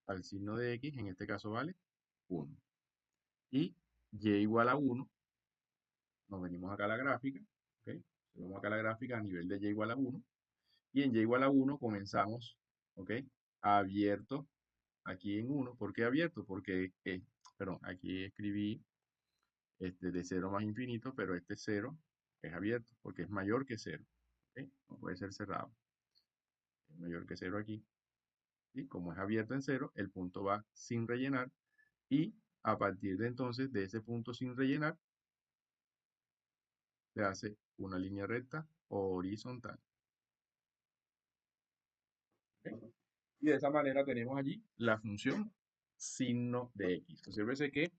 al signo de x, en este caso vale 1. Y y igual a 1, nos venimos acá a la gráfica, ¿ok? Vamos acá a la gráfica a nivel de y igual a 1, y en y igual a 1 comenzamos, ¿ok? Abierto aquí en 1. ¿Por qué abierto? Porque, perdón, aquí escribí de 0 más infinito, pero este 0 es abierto porque es mayor que 0. ¿Ok? No puede ser cerrado. Es mayor que 0 aquí. Y como es abierto en 0, el punto va sin rellenar. Y a partir de entonces, de ese punto sin rellenar, se hace una línea recta horizontal. ¿Ok? Y de esa manera tenemos allí la función signo de x. Observe que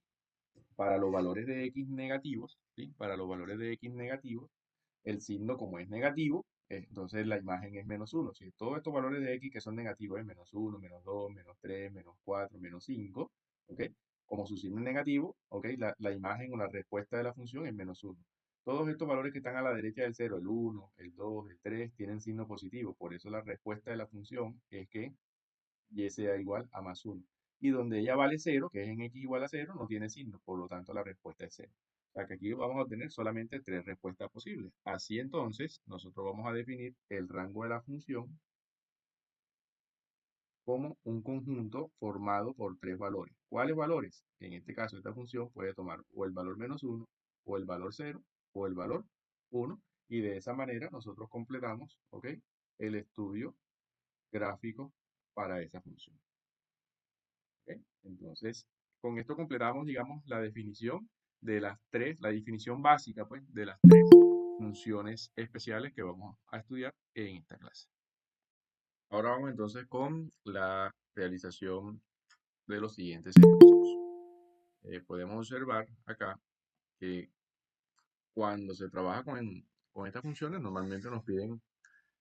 para los valores de x negativos, ¿sí? Para los valores de x negativos, el signo como es negativo, entonces la imagen es menos 1. Si todos estos valores de x que son negativos es menos 1, menos 2, menos 3, menos 4, menos 5, ¿ok? Como su signo es negativo, ¿ok? La imagen o la respuesta de la función es menos 1. Todos estos valores que están a la derecha del cero, el 1, el 2, el 3, tienen signo positivo. Por eso la respuesta de la función es que y sea igual a más 1. Y donde ella vale 0, que es en x igual a 0, no tiene signo. Por lo tanto, la respuesta es 0. O sea que aquí vamos a obtener solamente tres respuestas posibles. Así entonces, nosotros vamos a definir el rango de la función como un conjunto formado por tres valores. ¿Cuáles valores? En este caso, esta función puede tomar o el valor menos 1, o el valor 0, o el valor 1, y de esa manera nosotros completamos, ¿ok?, el estudio gráfico para esa función. ¿Ok? Entonces, con esto completamos, digamos, la definición de las tres, la definición básica, pues, de las tres funciones especiales que vamos a estudiar en esta clase. Ahora vamos entonces con la realización de los siguientes ejercicios. Podemos observar acá que cuando se trabaja con estas funciones, normalmente nos piden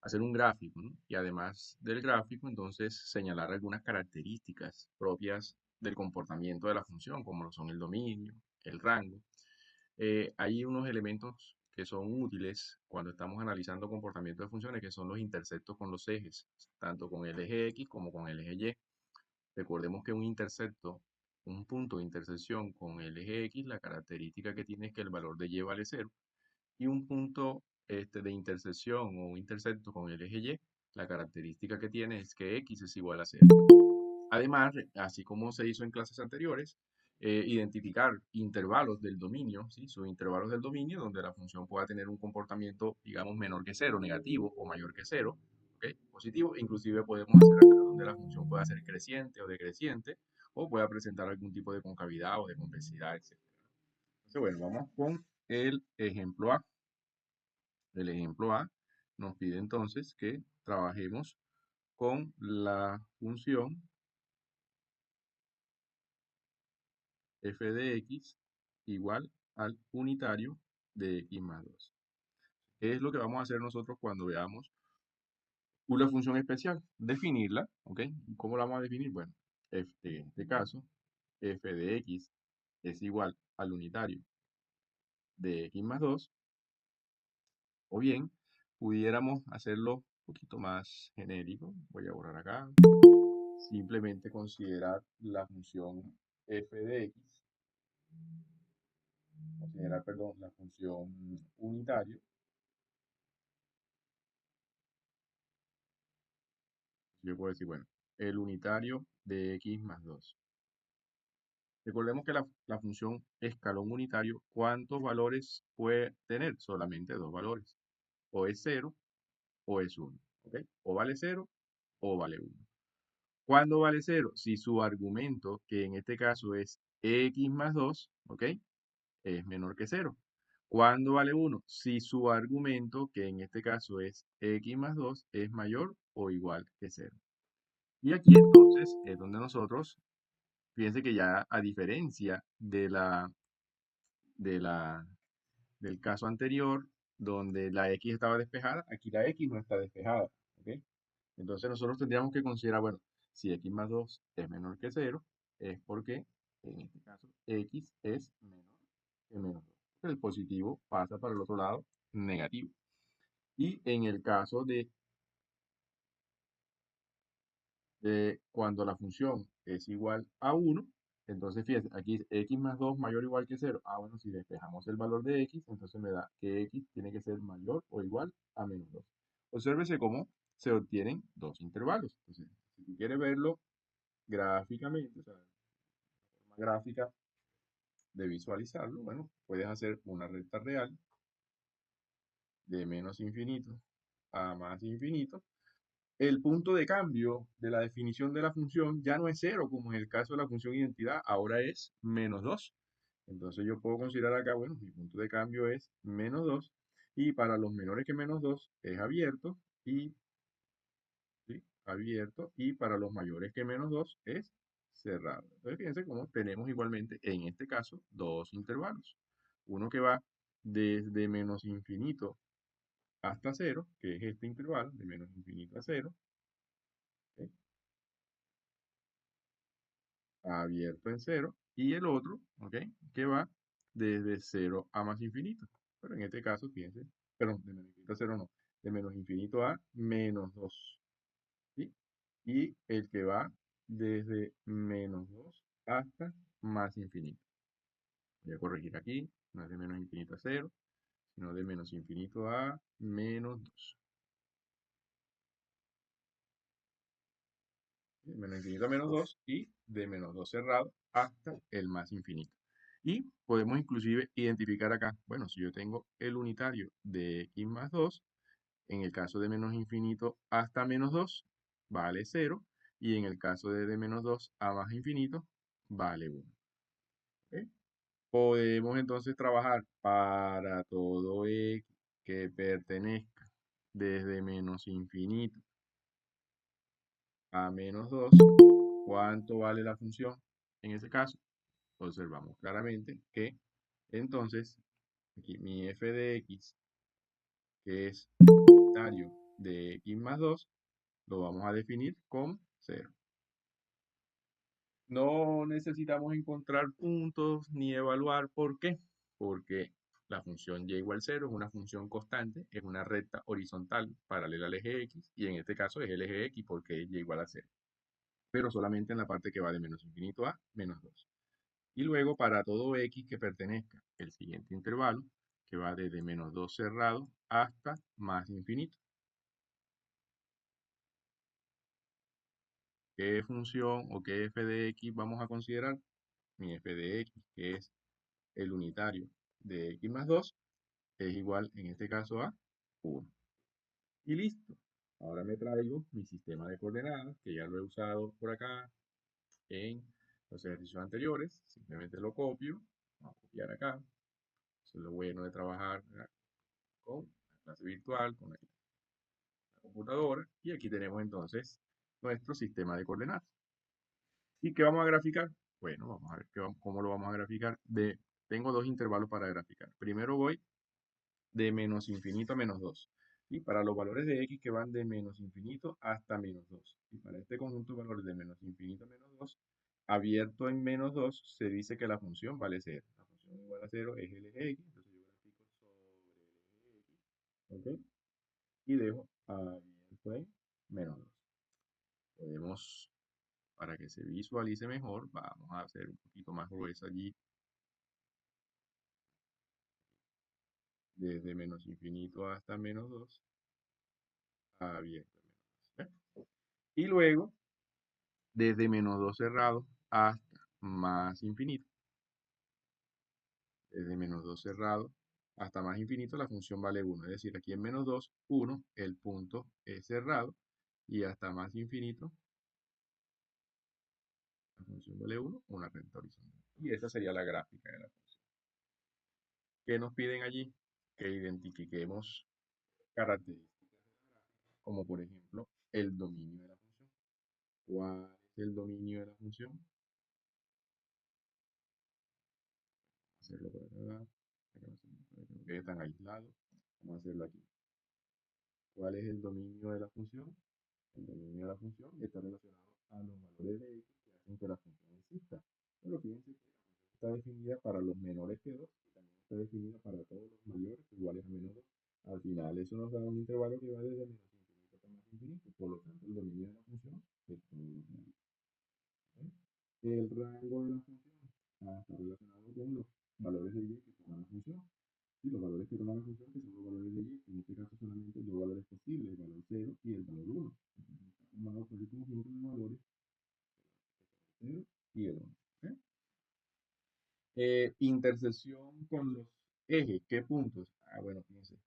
hacer un gráfico, ¿no? Y además del gráfico, entonces señalar algunas características propias del comportamiento de la función, como lo son el dominio, el rango. Hay unos elementos que son útiles cuando estamos analizando comportamiento de funciones, que son los interceptos con los ejes, tanto con el eje X como con el eje Y. Recordemos que un intercepto, un punto de intersección con el eje X, la característica que tiene es que el valor de Y vale 0, y un punto de intersección o intercepto con el eje Y, la característica que tiene es que X es igual a 0. Además, así como se hizo en clases anteriores, identificar intervalos del dominio, ¿sí? Sus intervalos del dominio, donde la función pueda tener un comportamiento, digamos, menor que 0, negativo, o mayor que 0, ¿ok?, positivo. Inclusive podemos hacer acá donde la función pueda ser creciente o decreciente, o pueda presentar algún tipo de concavidad o de convexidad, etc. Entonces, bueno, vamos con el ejemplo A. El ejemplo A nos pide entonces que trabajemos con la función f de x igual al unitario de x más 2. ¿Qué es lo que vamos a hacer nosotros cuando veamos una función especial? Definirla, ¿ok? ¿Cómo la vamos a definir? Bueno, en este caso, f de x es igual al unitario de x más 2, o bien pudiéramos hacerlo un poquito más genérico. Voy a borrar acá. Simplemente considerar la función f de x, considerar, perdón, la función unitario. Yo puedo decir, bueno, el unitario de x más 2. Recordemos que la función escalón unitario, ¿cuántos valores puede tener? Solamente dos valores. O es 0 o es 1. ¿Ok? O vale 0 o vale 1. ¿Cuándo vale 0? Si su argumento, que en este caso es x más 2, ¿ok?, es menor que 0. ¿Cuándo vale 1? Si su argumento, que en este caso es x más 2, es mayor o igual que 0. Y aquí entonces es donde nosotros, fíjense que ya a diferencia de la, del caso anterior, donde la x estaba despejada, aquí la x no está despejada. ¿Ok? Entonces nosotros tendríamos que considerar, bueno, si x más 2 es menor que 0, es porque en este caso x es menor que menos 2. El positivo pasa para el otro lado, negativo. Y en el caso de cuando la función es igual a 1, entonces fíjense, aquí es x más 2 mayor o igual que 0. Ah, bueno, si despejamos el valor de x, entonces me da que x tiene que ser mayor o igual a menos 2. Obsérvese cómo se obtienen dos intervalos. Entonces, si tú quieres verlo gráficamente, o sea, de forma gráfica de visualizarlo, bueno, puedes hacer una recta real de menos infinito a más infinito. El punto de cambio de la definición de la función ya no es 0, como en el caso de la función identidad, ahora es menos 2. Entonces yo puedo considerar acá, bueno, mi punto de cambio es menos 2, y para los menores que menos 2 es abierto, y, ¿sí?, abierto, y para los mayores que menos 2 es cerrado. Entonces fíjense cómo tenemos igualmente en este caso dos intervalos. Uno que va desde menos infinito hasta 0, que es este intervalo, de menos infinito a 0, ¿ok?, abierto en 0, y el otro, ¿ok?, que va desde 0 a más infinito. Pero en este caso, fíjense, perdón, de menos infinito a cero no, de menos infinito a menos 2. ¿Sí? Y el que va desde menos 2 hasta más infinito. Voy a corregir aquí, no es de menos infinito a cero, sino de menos infinito a menos 2. De menos infinito a menos 2 y de menos 2 cerrado hasta el más infinito. Y podemos inclusive identificar acá, bueno, si yo tengo el unitario de x más 2, en el caso de menos infinito hasta menos 2, vale 0. Y en el caso de menos 2 a más infinito, vale 1. ¿Ok? Podemos entonces trabajar para todo x que pertenezca desde menos infinito a menos 2. ¿Cuánto vale la función? En ese caso, observamos claramente que entonces aquí mi f de x, que es unitario de x más 2, lo vamos a definir con 0. No necesitamos encontrar puntos ni evaluar. ¿Por qué? Porque la función y igual 0 es una función constante, es una recta horizontal paralela al eje x, y en este caso es el eje x porque es y igual a 0, pero solamente en la parte que va de menos infinito a menos 2. Y luego para todo x que pertenezca el siguiente intervalo, que va desde menos 2 cerrado hasta más infinito. ¿Qué función o qué f de x vamos a considerar? Mi f de x, que es el unitario de x más 2, es igual en este caso a 1. Y listo. Ahora me traigo mi sistema de coordenadas, que ya lo he usado por acá en los ejercicios anteriores. Simplemente lo copio. Vamos a copiar acá. Eso es lo bueno de trabajar con la clase virtual, con la computadora. Y aquí tenemos entonces nuestro sistema de coordenadas. ¿Y qué vamos a graficar? Bueno, vamos a ver cómo lo vamos a graficar. Tengo dos intervalos para graficar. Primero voy de menos infinito a menos 2. Y para los valores de x que van de menos infinito hasta menos 2. Y para este conjunto de valores de menos infinito a menos 2, abierto en menos 2, se dice que la función vale 0. La función igual a 0 es el eje x, entonces yo grafico sobre el eje x. ¿Ok? Y dejo abierto en menos 2. Podemos, para que se visualice mejor, vamos a hacer un poquito más gruesa allí, desde menos infinito hasta menos 2, abierto en menos 2. Y luego, desde menos 2 cerrado hasta más infinito. Desde menos 2 cerrado hasta más infinito, la función vale 1. Es decir, aquí en menos 2, 1, el punto es cerrado. Y hasta más infinito, la función vale 1, una recta horizontal. Y esa sería la gráfica de la función. ¿Qué nos piden allí? Que identifiquemos características, como por ejemplo el dominio de la función. ¿Cuál es el dominio de la función? Hacerlo por acá, que están aislados. Vamos a hacerlo aquí. ¿Cuál es el dominio de la función? El dominio de la función está relacionado a los valores de x que hacen que la función exista. Pero fíjense que la función está definida para los menores que 2 y también está definida para todos los mayores iguales a menos 2. Al final eso nos da un intervalo que va desde menos infinito hasta más infinito. Por lo tanto, el dominio de la función es todos los menores. ¿Ok? El rango de la función está relacionado con los valores de y que toman la función. Y los valores que toman la función, que son los valores de y, en este caso solamente dos valores posibles, el valor 0 y el valor 1. Formado por el conjunto de valores 0 y el 1. ¿Ok? Intersección con los ejes, ¿qué puntos? Bueno, fíjense,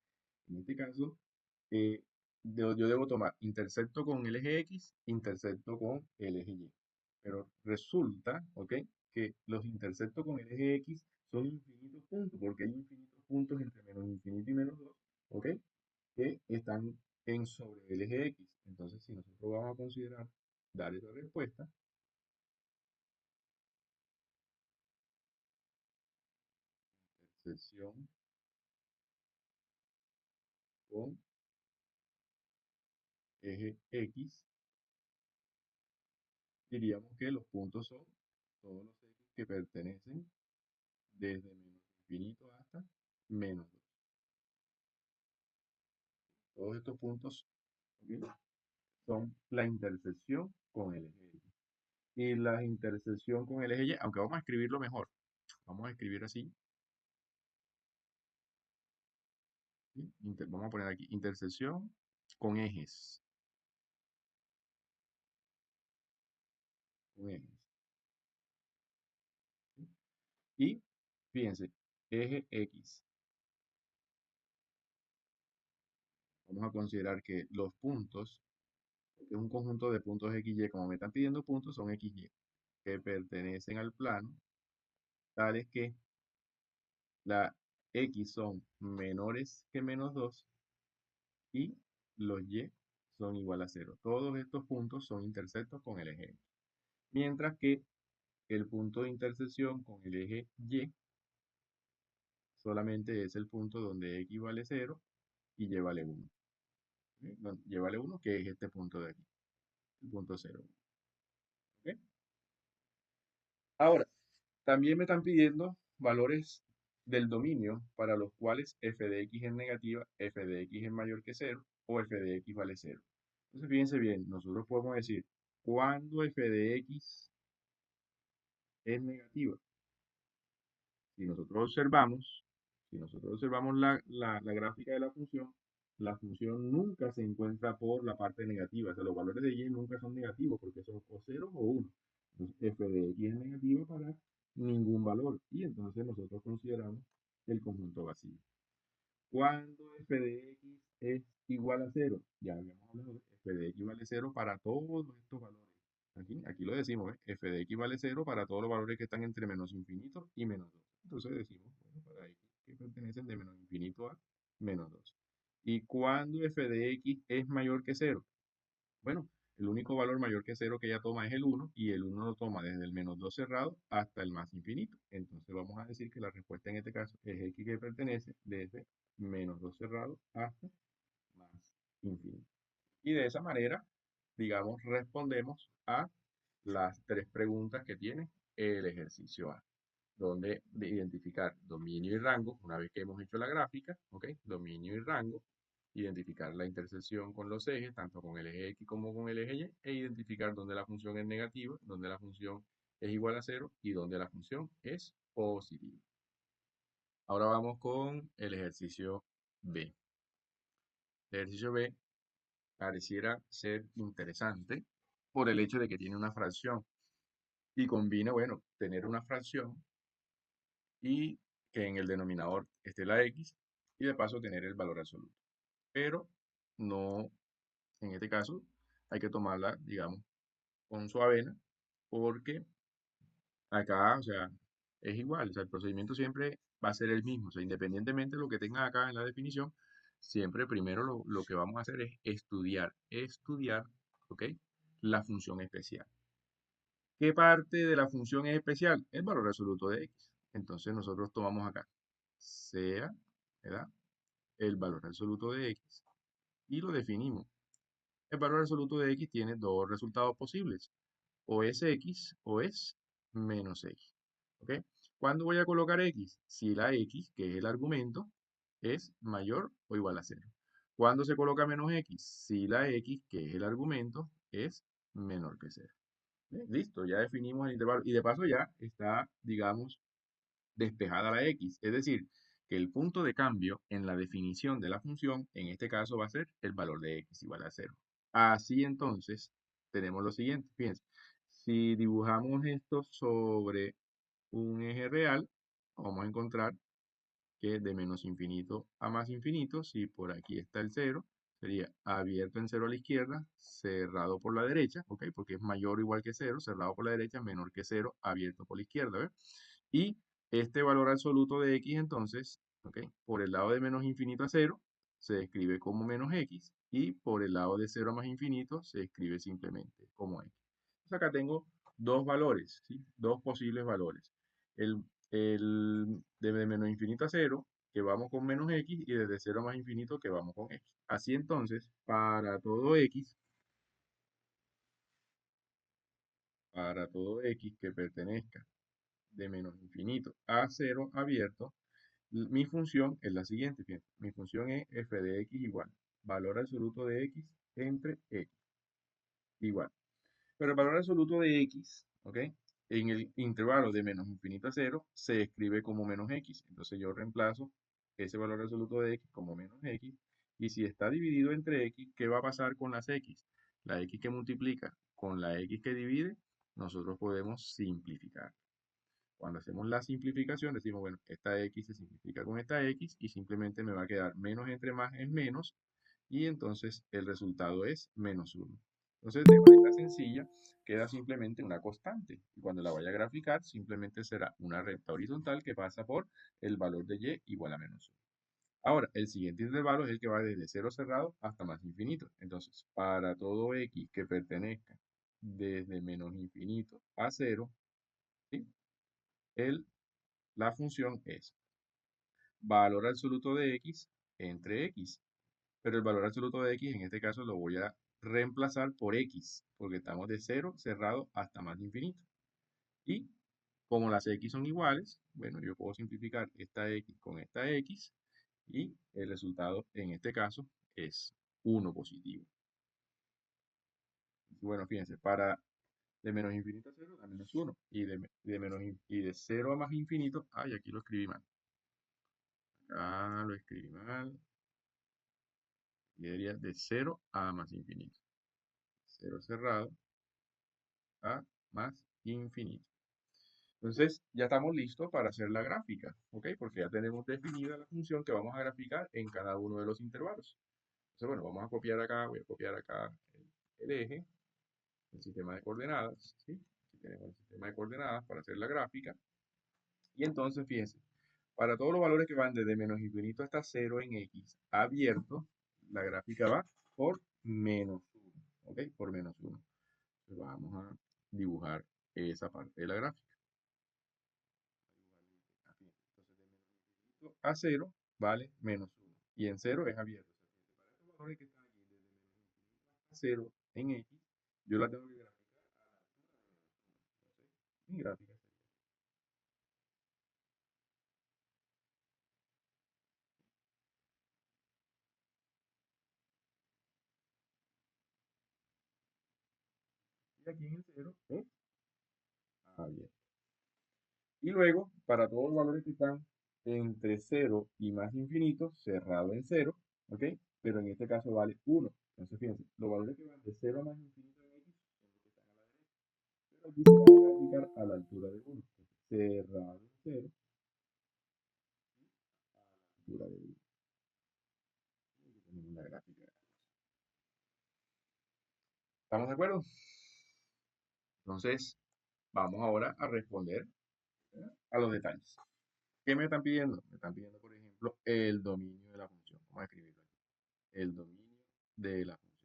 en este caso, eh, yo debo tomar intersecto con el eje X, intersecto con el eje Y. Pero resulta, ¿ok? Que los intersectos con el eje X son infinitos puntos, porque hay infinitos puntos entre menos infinito y menos 2, ¿ok? Que están sobre el eje X. Entonces, si nosotros vamos a considerar dar esa respuesta, intersección con eje X, diríamos que los puntos son todos los X que pertenecen desde menos infinito hasta menos 2. Todos estos puntos, ¿ok?, son la intersección con el eje X. Y la intersección con el eje Y, aunque vamos a escribirlo mejor, vamos a escribir así, ¿sí? Vamos a poner aquí, intersección con ejes, con ejes, ¿sí? Y fíjense, eje X. Vamos a considerar que los puntos, que es un conjunto de puntos X, Y, como me están pidiendo puntos, son X, Y, que pertenecen al plano, tales que la X son menores que -2 y los Y son igual a 0. Todos estos puntos son intersectos con el eje X. Mientras que el punto de intersección con el eje Y solamente es el punto donde X vale 0 y Y vale 1. ¿Ok? Y vale 1, que es este punto de aquí, el punto 0. ¿Ok? Ahora, también me están pidiendo valores del dominio para los cuales f de x es negativa, f de x es mayor que 0 o f de x vale 0. Entonces, fíjense bien, nosotros podemos decir cuando f de x es negativa. Si nosotros observamos la gráfica de la función nunca se encuentra por la parte negativa. O sea, los valores de y nunca son negativos porque son o 0 o 1. Entonces, f de x es negativa para ningún valor. Y entonces nosotros consideramos el conjunto vacío. Cuando f de x es igual a 0, ya habíamos hablado de f de x vale 0 para todos estos valores. Aquí lo decimos, ¿ves? F de x vale 0 para todos los valores que están entre menos infinito y menos 2. Entonces decimos, bueno, para x que pertenecen de menos infinito a menos 2. ¿Y cuando f de x es mayor que 0? Bueno, el único valor mayor que 0 que ella toma es el 1 y el 1 lo toma desde el menos 2 cerrado hasta el más infinito. Entonces vamos a decir que la respuesta en este caso es x que pertenece desde menos 2 cerrado hasta más infinito. Y de esa manera, digamos, respondemos a las tres preguntas que tiene el ejercicio A, donde de identificar dominio y rango, una vez que hemos hecho la gráfica, ¿ok? Dominio y rango, identificar la intersección con los ejes, tanto con el eje X como con el eje Y, e identificar dónde la función es negativa, dónde la función es igual a 0 y dónde la función es positiva. Ahora vamos con el ejercicio B. El ejercicio B pareciera ser interesante por el hecho de que tiene una fracción y combina, bueno, tener una fracción y que en el denominador esté la x y de paso tener el valor absoluto. Pero no, en este caso, hay que tomarla, digamos, con su avena porque acá, o sea, es igual, o sea, el procedimiento siempre va a ser el mismo, o sea, independientemente de lo que tenga acá en la definición, siempre primero lo que vamos a hacer es estudiar, ¿ok? La función especial. ¿Qué parte de la función es especial? El valor absoluto de x. Entonces nosotros tomamos acá, sea, ¿verdad?, el valor absoluto de x y lo definimos. El valor absoluto de x tiene dos resultados posibles, o es x o es menos x. ¿Ok? ¿Cuándo voy a colocar x? Si la x, que es el argumento, es mayor o igual a 0. ¿Cuándo se coloca menos x? Si la x, que es el argumento, es menor que 0. Listo, ya definimos el intervalo. Y de paso ya está, digamos, despejada la x. Es decir, que el punto de cambio en la definición de la función, en este caso va a ser el valor de x igual a 0. Así entonces, tenemos lo siguiente. Fíjense, si dibujamos esto sobre un eje real, vamos a encontrar que de menos infinito a más infinito, si por aquí está el 0, sería abierto en 0 a la izquierda, cerrado por la derecha, ¿ok? Porque es mayor o igual que 0, cerrado por la derecha, menor que 0, abierto por la izquierda, ¿ves? Y este valor absoluto de x entonces, ¿ok?, por el lado de menos infinito a 0, se escribe como menos x, y por el lado de 0 a más infinito se escribe simplemente como x. Entonces acá tengo dos valores, ¿sí? Dos posibles valores. El de menos infinito a 0, que vamos con menos x, y desde 0 a más infinito, que vamos con x. Así entonces, para todo x que pertenezca de menos infinito a 0 abierto, mi función es la siguiente, fíjense. Mi función es f de x igual valor absoluto de x entre x, igual. Pero el valor absoluto de x, ¿ok? En el intervalo de menos infinito a cero, se escribe como menos x. Entonces yo reemplazo ese valor absoluto de x como menos x. Y si está dividido entre x, ¿qué va a pasar con las x? La x que multiplica con la x que divide, nosotros podemos simplificar. Cuando hacemos la simplificación, decimos, bueno, esta x se simplifica con esta x y simplemente me va a quedar menos entre más es menos y entonces el resultado es menos 1. Entonces, de manera sencilla, queda simplemente una constante. Y cuando la vaya a graficar, simplemente será una recta horizontal que pasa por el valor de y igual a menos 1. Ahora, el siguiente intervalo es el que va desde cero cerrado hasta más infinito. Entonces, para todo x que pertenezca desde menos infinito a cero, ¿sí? el La función es valor absoluto de x entre x. Pero el valor absoluto de x en este caso lo voy a reemplazar por x, porque estamos de cero cerrado hasta más infinito. Y como las x son iguales, bueno, yo puedo simplificar esta x con esta x y el resultado en este caso es 1 positivo. Bueno, fíjense, para de menos infinito a cero a menos 1 y de 0 a más infinito, ay, aquí lo escribí mal. Acá lo escribí mal. Y sería de cero a más infinito. Cero cerrado a más infinito. Entonces, ya estamos listos para hacer la gráfica, ¿ok? Porque ya tenemos definida la función que vamos a graficar en cada uno de los intervalos. Entonces, bueno, vamos a copiar acá, voy a copiar acá el eje, el sistema de coordenadas, ¿sí? Aquí tenemos el sistema de coordenadas para hacer la gráfica. Y entonces, fíjense, para todos los valores que van desde menos infinito hasta cero en x abierto, la gráfica va por menos 1, ¿ok? Por menos 1. Vamos a dibujar esa parte de la gráfica. Entonces, de menos infinito a cero vale menos 1. Y en cero es abierto. Para estos valores que están aquí, desde menos infinito a cero en x, yo la tengo que graficar a la altura de menos 1. Entonces, mi gráfica sería aquí en el cero es abierto. Y luego, para todos los valores que están entre cero y más infinito, cerrado en cero, ¿ok? Pero en este caso vale 1. Entonces, fíjense, los valores que van de cero a más infinito en x son los que están a la derecha. Pero aquí se van a graficar a la altura de 1. Cerrado en cero, a la altura de 1. Aquí tenemos la gráfica. ¿Estamos de acuerdo? Entonces, vamos ahora a responder, ¿verdad?, a los detalles. ¿Qué me están pidiendo? Me están pidiendo, por ejemplo, el dominio de la función. Vamos a escribirlo aquí. El dominio de la función.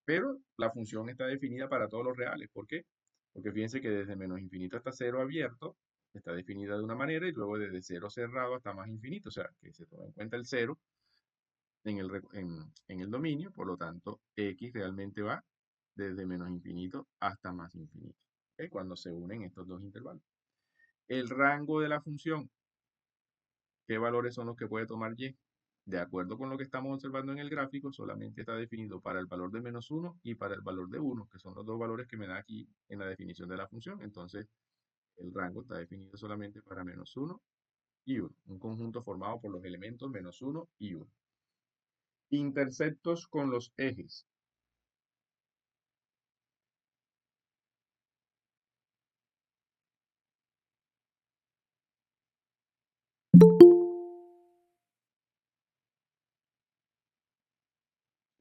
Pero la función está definida para todos los reales. ¿Por qué? Porque fíjense que desde menos infinito hasta cero abierto está definida de una manera y luego desde cero cerrado hasta más infinito. O sea, que se toma en cuenta el cero en el dominio. Por lo tanto, x realmente va desde menos infinito hasta más infinito. ¿Ok? Cuando se unen estos dos intervalos. El rango de la función, ¿qué valores son los que puede tomar y? De acuerdo con lo que estamos observando en el gráfico, solamente está definido para el valor de menos 1 y para el valor de 1, que son los dos valores que me da aquí en la definición de la función. Entonces, el rango está definido solamente para menos 1 y 1, un conjunto formado por los elementos menos 1 y 1. Interceptos con los ejes.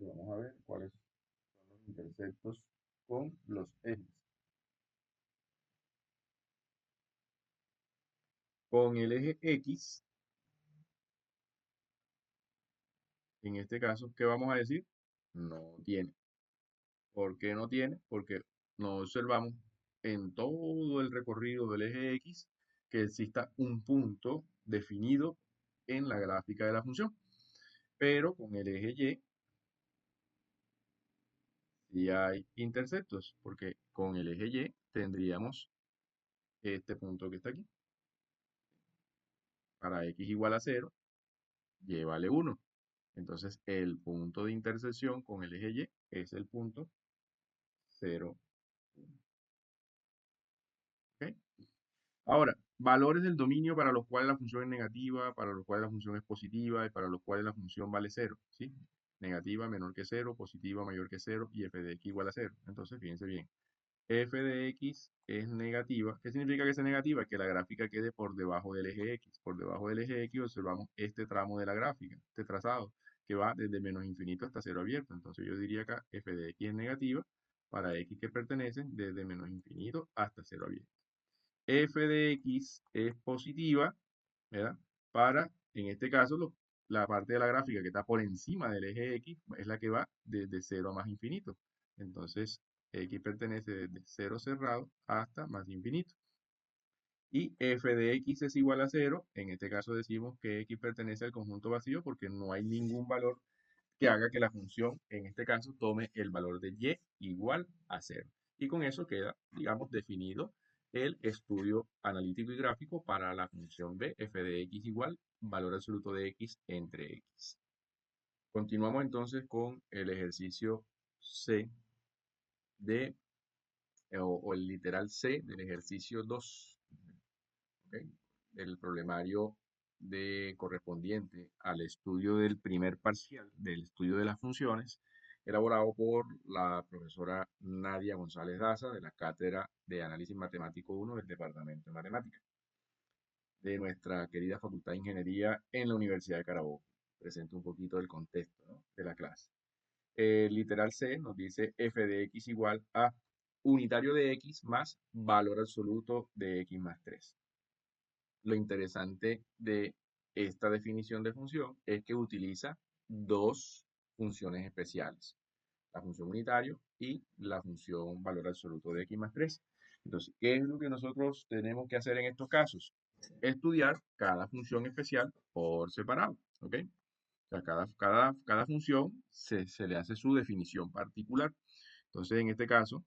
Vamos a ver cuáles son los interceptos con los ejes. Con el eje X, en este caso, ¿qué vamos a decir? No tiene. ¿Por qué no tiene? Porque no observamos en todo el recorrido del eje X que exista un punto definido en la gráfica de la función. Pero con el eje Y sí hay interceptos, porque con el eje Y tendríamos este punto que está aquí. Para x igual a 0, y vale 1. Entonces, el punto de intersección con el eje Y es el punto 0, 1. ¿Ok? Ahora, valores del dominio para los cuales la función es negativa, para los cuales la función es positiva y para los cuales la función vale 0, ¿sí? Negativa menor que 0, positiva mayor que 0 y f de x igual a 0. Entonces, fíjense bien, f de x es negativa. ¿Qué significa que sea negativa? Que la gráfica quede por debajo del eje x. Por debajo del eje x observamos este tramo de la gráfica, este trazado, que va desde menos infinito hasta 0 abierto. Entonces yo diría acá f de x es negativa para x que pertenecen desde menos infinito hasta 0 abierto. F de x es positiva, ¿verdad? Para, en este caso, la parte de la gráfica que está por encima del eje x es la que va desde 0 a más infinito. Entonces, x pertenece desde 0 cerrado hasta más infinito. Y f de x es igual a 0. En este caso decimos que x pertenece al conjunto vacío porque no hay ningún valor que haga que la función, en este caso, tome el valor de y igual a 0. Y con eso queda, digamos, definido el estudio analítico y gráfico para la función b, f de x igual valor absoluto de x entre x. Continuamos entonces con el ejercicio C o el literal C del ejercicio 2, ¿ok? Del problemario correspondiente al estudio del primer parcial, del estudio de las funciones, elaborado por la profesora Nadia González Daza, de la Cátedra de Análisis Matemático 1 del Departamento de Matemáticas, de nuestra querida Facultad de Ingeniería en la Universidad de Carabobo. Presento un poquito del contexto, ¿no?, de la clase. El literal C nos dice f de x igual a unitario de x más valor absoluto de x más 3. Lo interesante de esta definición de función es que utiliza dos funciones especiales, la función unitario y la función valor absoluto de x más 3. Entonces, ¿qué es lo que nosotros tenemos que hacer en estos casos? Estudiar cada función especial por separado, ¿ok? O sea, cada función se le hace su definición particular. Entonces, en este caso,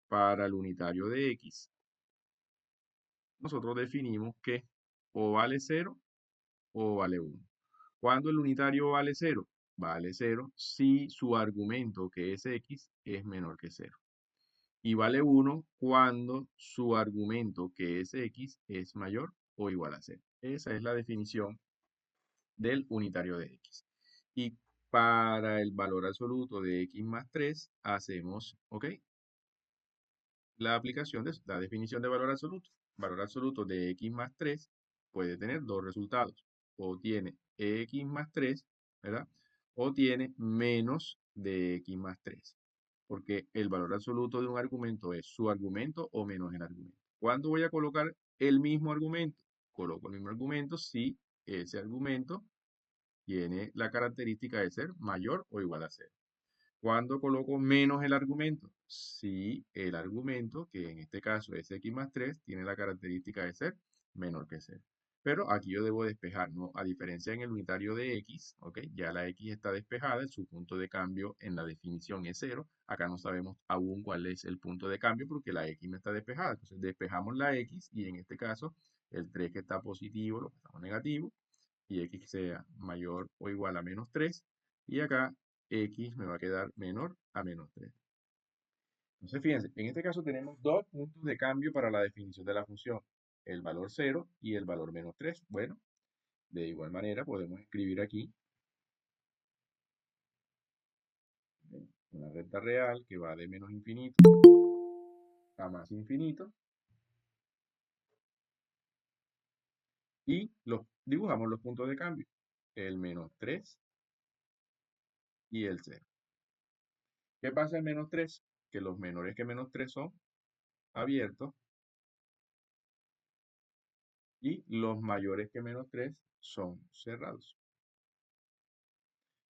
para el unitario de x, nosotros definimos que o vale 0 o vale 1. ¿Cuándo el unitario vale 0? Vale 0 si su argumento, que es x, es menor que 0. Y vale 1 cuando su argumento, que es x, es mayor o igual a 0. Esa es la definición del unitario de x. Y para el valor absoluto de x más 3, hacemos, ¿ok?, la aplicación de la definición de valor absoluto. Valor absoluto de x más 3 puede tener dos resultados. O tiene x más 3, ¿verdad? O tiene menos de x más 3. Porque el valor absoluto de un argumento es su argumento o menos el argumento. ¿Cuándo voy a colocar el mismo argumento? Coloco el mismo argumento si ese argumento tiene la característica de ser mayor o igual a 0. ¿Cuándo coloco menos el argumento? Si el argumento, que en este caso es x más 3, tiene la característica de ser menor que 0. Pero aquí yo debo despejar, ¿no? A diferencia en el unitario de x, ¿ok? Ya la x está despejada, su punto de cambio en la definición es 0. Acá no sabemos aún cuál es el punto de cambio porque la x no está despejada. Entonces despejamos la x y en este caso el 3 que está positivo lo pasamos negativo y x sea mayor o igual a menos 3. Y acá x me va a quedar menor a menos 3. Entonces, fíjense, en este caso tenemos dos puntos de cambio para la definición de la función, el valor 0 y el valor menos 3. Bueno, de igual manera podemos escribir aquí una recta real que va de menos infinito a más infinito y dibujamos los puntos de cambio, el menos 3 y el 0. ¿Qué pasa en menos 3? Que los menores que menos 3 son abiertos y los mayores que menos 3 son cerrados.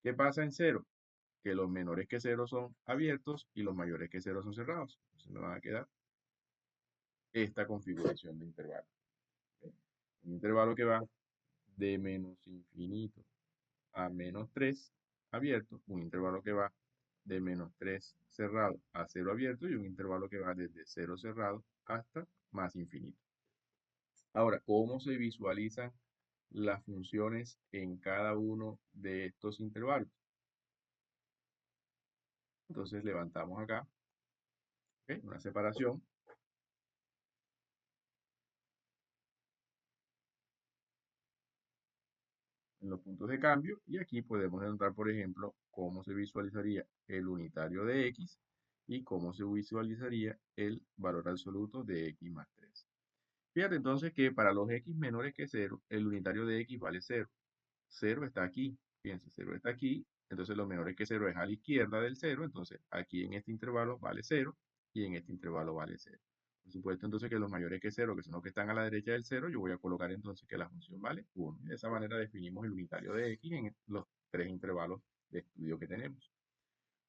¿Qué pasa en 0? Que los menores que 0 son abiertos y los mayores que 0 son cerrados. Entonces me va a quedar esta configuración de intervalo. ¿Ok? Un intervalo que va de menos infinito a menos 3 abierto, un intervalo que va de menos 3 cerrado a 0 abierto y un intervalo que va desde 0 cerrado hasta más infinito. Ahora, ¿cómo se visualizan las funciones en cada uno de estos intervalos. Entonces levantamos acá, ¿ok? Una separación en los puntos de cambio y aquí podemos encontrar, por ejemplo, cómo se visualizaría el unitario de x y cómo se visualizaría el valor absoluto de x más 3. Fíjate entonces que para los x menores que 0, el unitario de x vale 0. 0 está aquí, fíjense, 0 está aquí, entonces lo menor que 0 es a la izquierda del 0, entonces aquí en este intervalo vale 0 y en este intervalo vale 0. Por supuesto entonces que los mayores que 0, que son los que están a la derecha del 0, yo voy a colocar entonces que la función vale 1. De esa manera definimos el unitario de x en los tres intervalos de estudio que tenemos.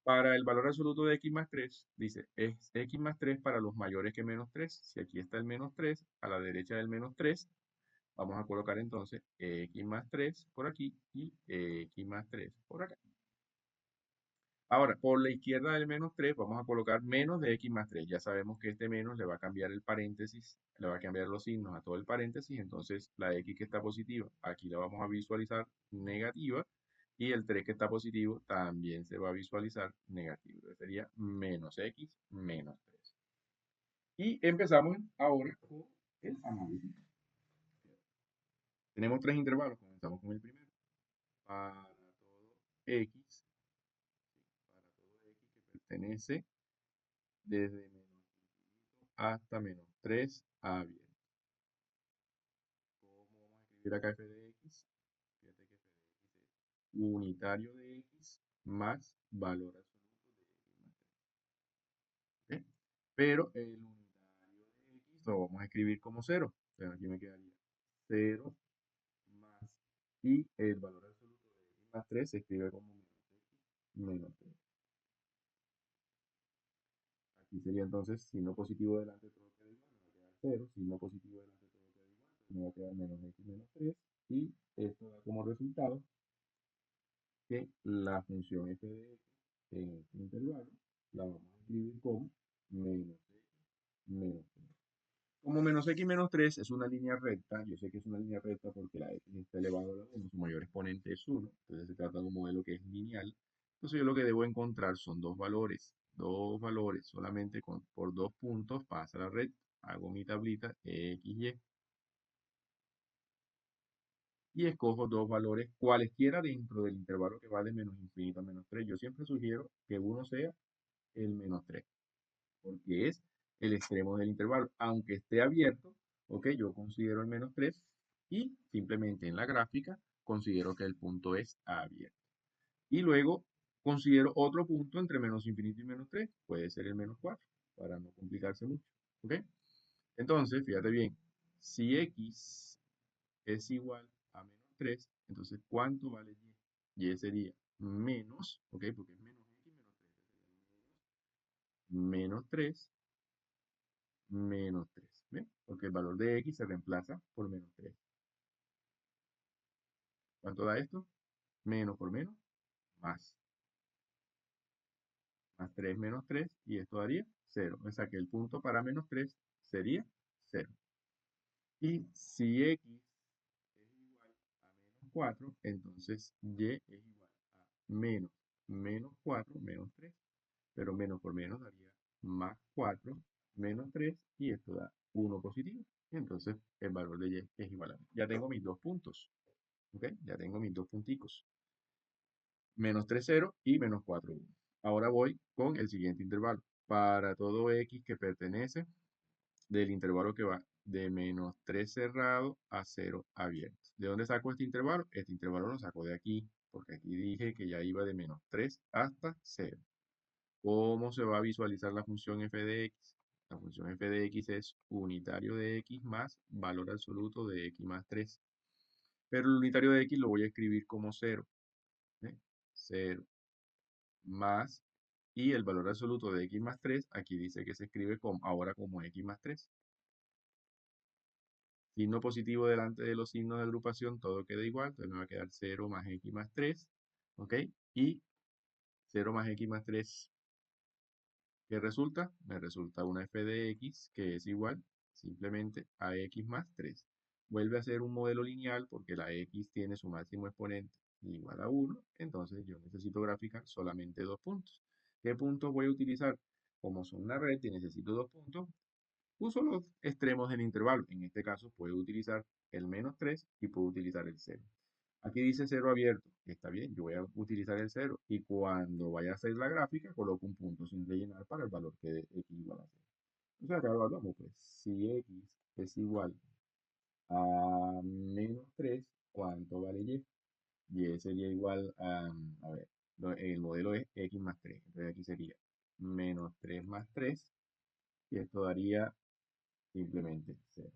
Para el valor absoluto de x más 3, dice, es x más 3 para los mayores que menos 3. Si aquí está el menos 3, a la derecha del menos 3, vamos a colocar entonces x más 3 por aquí y x más 3 por acá. Ahora, por la izquierda del menos 3 vamos a colocar menos de x más 3. Ya sabemos que este menos le va a cambiar el paréntesis, le va a cambiar los signos a todo el paréntesis, entonces la x que está positiva, aquí la vamos a visualizar negativa, y el 3 que está positivo también se va a visualizar negativo. Entonces sería menos x menos 3. Y empezamos ahora con el análisis. Tenemos tres intervalos, comenzamos con el primero. Para todo x, para todo x que pertenece desde menos hasta menos 3 abierto. ¿Cómo vamos a escribir acá f de x? Fíjate que f de x es unitario de x más valor absoluto de x más 3. ¿Ok? Pero el unitario de x lo vamos a escribir como 0. O sea, aquí me quedaría 0 más, y el valor absoluto de x más 3 se escribe como menos x menos 3. Aquí sería entonces signo positivo delante todo queda igual, me va a quedar 0, signo positivo delante todo queda igual, entonces me va a quedar menos x menos 3 y esto da como resultado que la función f de x en este intervalo la vamos a escribir como menos x menos 3. Como menos x menos 3 es una línea recta, yo sé que es una línea recta porque la x está elevado a la 1, su mayor exponente es 1, entonces se trata de un modelo que es lineal. Entonces yo lo que debo encontrar son dos valores, solamente por dos puntos pasa la recta, hago mi tablita x, y escojo dos valores cualesquiera dentro del intervalo que va de menos infinito a menos 3. Yo siempre sugiero que uno sea el menos 3 porque es el extremo del intervalo. Aunque esté abierto, ok, yo considero el menos 3 y simplemente en la gráfica considero que el punto es abierto. Y luego considero otro punto entre menos infinito y menos 3, puede ser el menos 4, para no complicarse mucho. ¿Ok? Entonces, fíjate bien, si x es igual a menos 3, entonces ¿cuánto vale y? Y sería menos, ¿ok? Porque es menos x menos 3, menos 3 menos 3. ¿Ven? Porque el valor de x se reemplaza por menos 3. ¿Cuánto da esto? Menos por menos, más. Más 3 menos 3, y esto daría 0. O sea que el punto para menos 3 sería 0. Y si x es igual a menos 4, entonces y es igual a menos 4 menos 3. Pero menos por menos daría más 4 menos 3, y esto da 1 positivo. Entonces el valor de y es igual a 1. Ya tengo mis dos puntos. ¿Ok? Ya tengo mis dos punticos. Menos 3, 0 y menos 4, 1. Ahora voy con el siguiente intervalo. Para todo x que pertenece del intervalo que va de menos 3 cerrado a 0 abierto. ¿De dónde saco este intervalo? Este intervalo lo saco de aquí, porque aquí dije que ya iba de menos 3 hasta 0. ¿Cómo se va a visualizar la función f de x? La función f de x es unitario de x más valor absoluto de x más 3. Pero el unitario de x lo voy a escribir como 0. 0 más, y el valor absoluto de x más 3, aquí dice que se escribe ahora como x más 3. Signo positivo delante de los signos de agrupación, todo queda igual, entonces me va a quedar 0 más x más 3, ¿ok? Y 0 más x más 3, ¿qué resulta? Me resulta una f de x que es igual simplemente a x más 3. vuelve a ser un modelo lineal porque la x tiene su máximo exponente igual a 1, entonces yo necesito graficar solamente dos puntos. ¿Qué puntos voy a utilizar? Como son una red y necesito dos puntos, uso los extremos del intervalo. En este caso puedo utilizar el -3 y puedo utilizar el 0. Aquí dice 0 abierto. Está bien, yo voy a utilizar el 0 y cuando vaya a hacer la gráfica coloco un punto sin rellenar para el valor que dé x igual a 0. O sea, acá evaluamos, pues, si x es igual a -3, ¿cuánto vale y? Y sería igual a ver, el modelo es x más 3. Entonces aquí sería -3 más 3 y esto daría simplemente 0.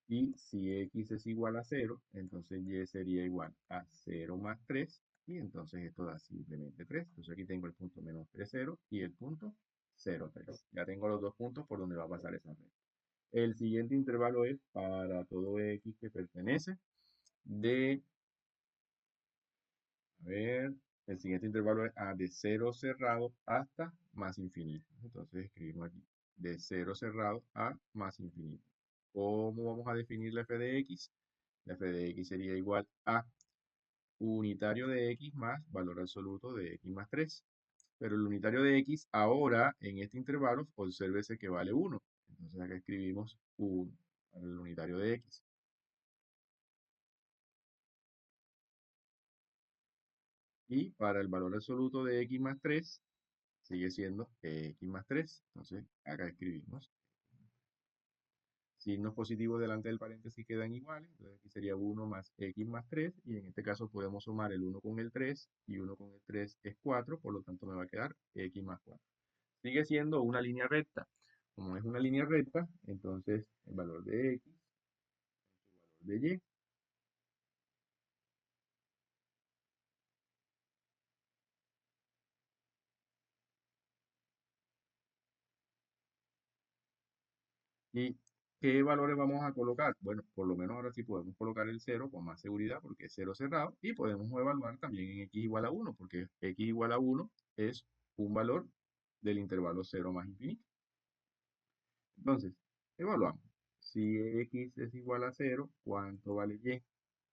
Y si x es igual a 0, entonces y sería igual a 0 más 3 y entonces esto da simplemente 3. Entonces aquí tengo el punto -3, 0 y el punto 0, 3. Ya tengo los dos puntos por donde va a pasar esa red. El siguiente intervalo es para todo x que pertenece de, a ver, el siguiente intervalo es de 0 cerrado hasta más infinito. Entonces escribimos aquí, de 0 cerrado a más infinito. ¿Cómo vamos a definir la f de x? La f de x sería igual a unitario de x más valor absoluto de x más 3. Pero el unitario de x ahora, en este intervalo, obsérvese que vale 1. Entonces acá escribimos 1 para el unitario de x. Y para el valor absoluto de x más 3, sigue siendo x más 3. Entonces acá escribimos signos positivos delante del paréntesis quedan iguales, entonces aquí sería 1 más x más 3, y en este caso podemos sumar el 1 con el 3, y 1 con el 3 es 4, por lo tanto me va a quedar x más 4. Sigue siendo una línea recta. Como es una línea recta, entonces el valor de x, el valor de y, ¿y qué valores vamos a colocar? Bueno, por lo menos ahora sí podemos colocar el 0 con más seguridad porque es 0 cerrado y podemos evaluar también en x igual a 1 porque x igual a 1 es un valor del intervalo 0 más infinito. Entonces, evaluamos. Si x es igual a 0, ¿cuánto vale y?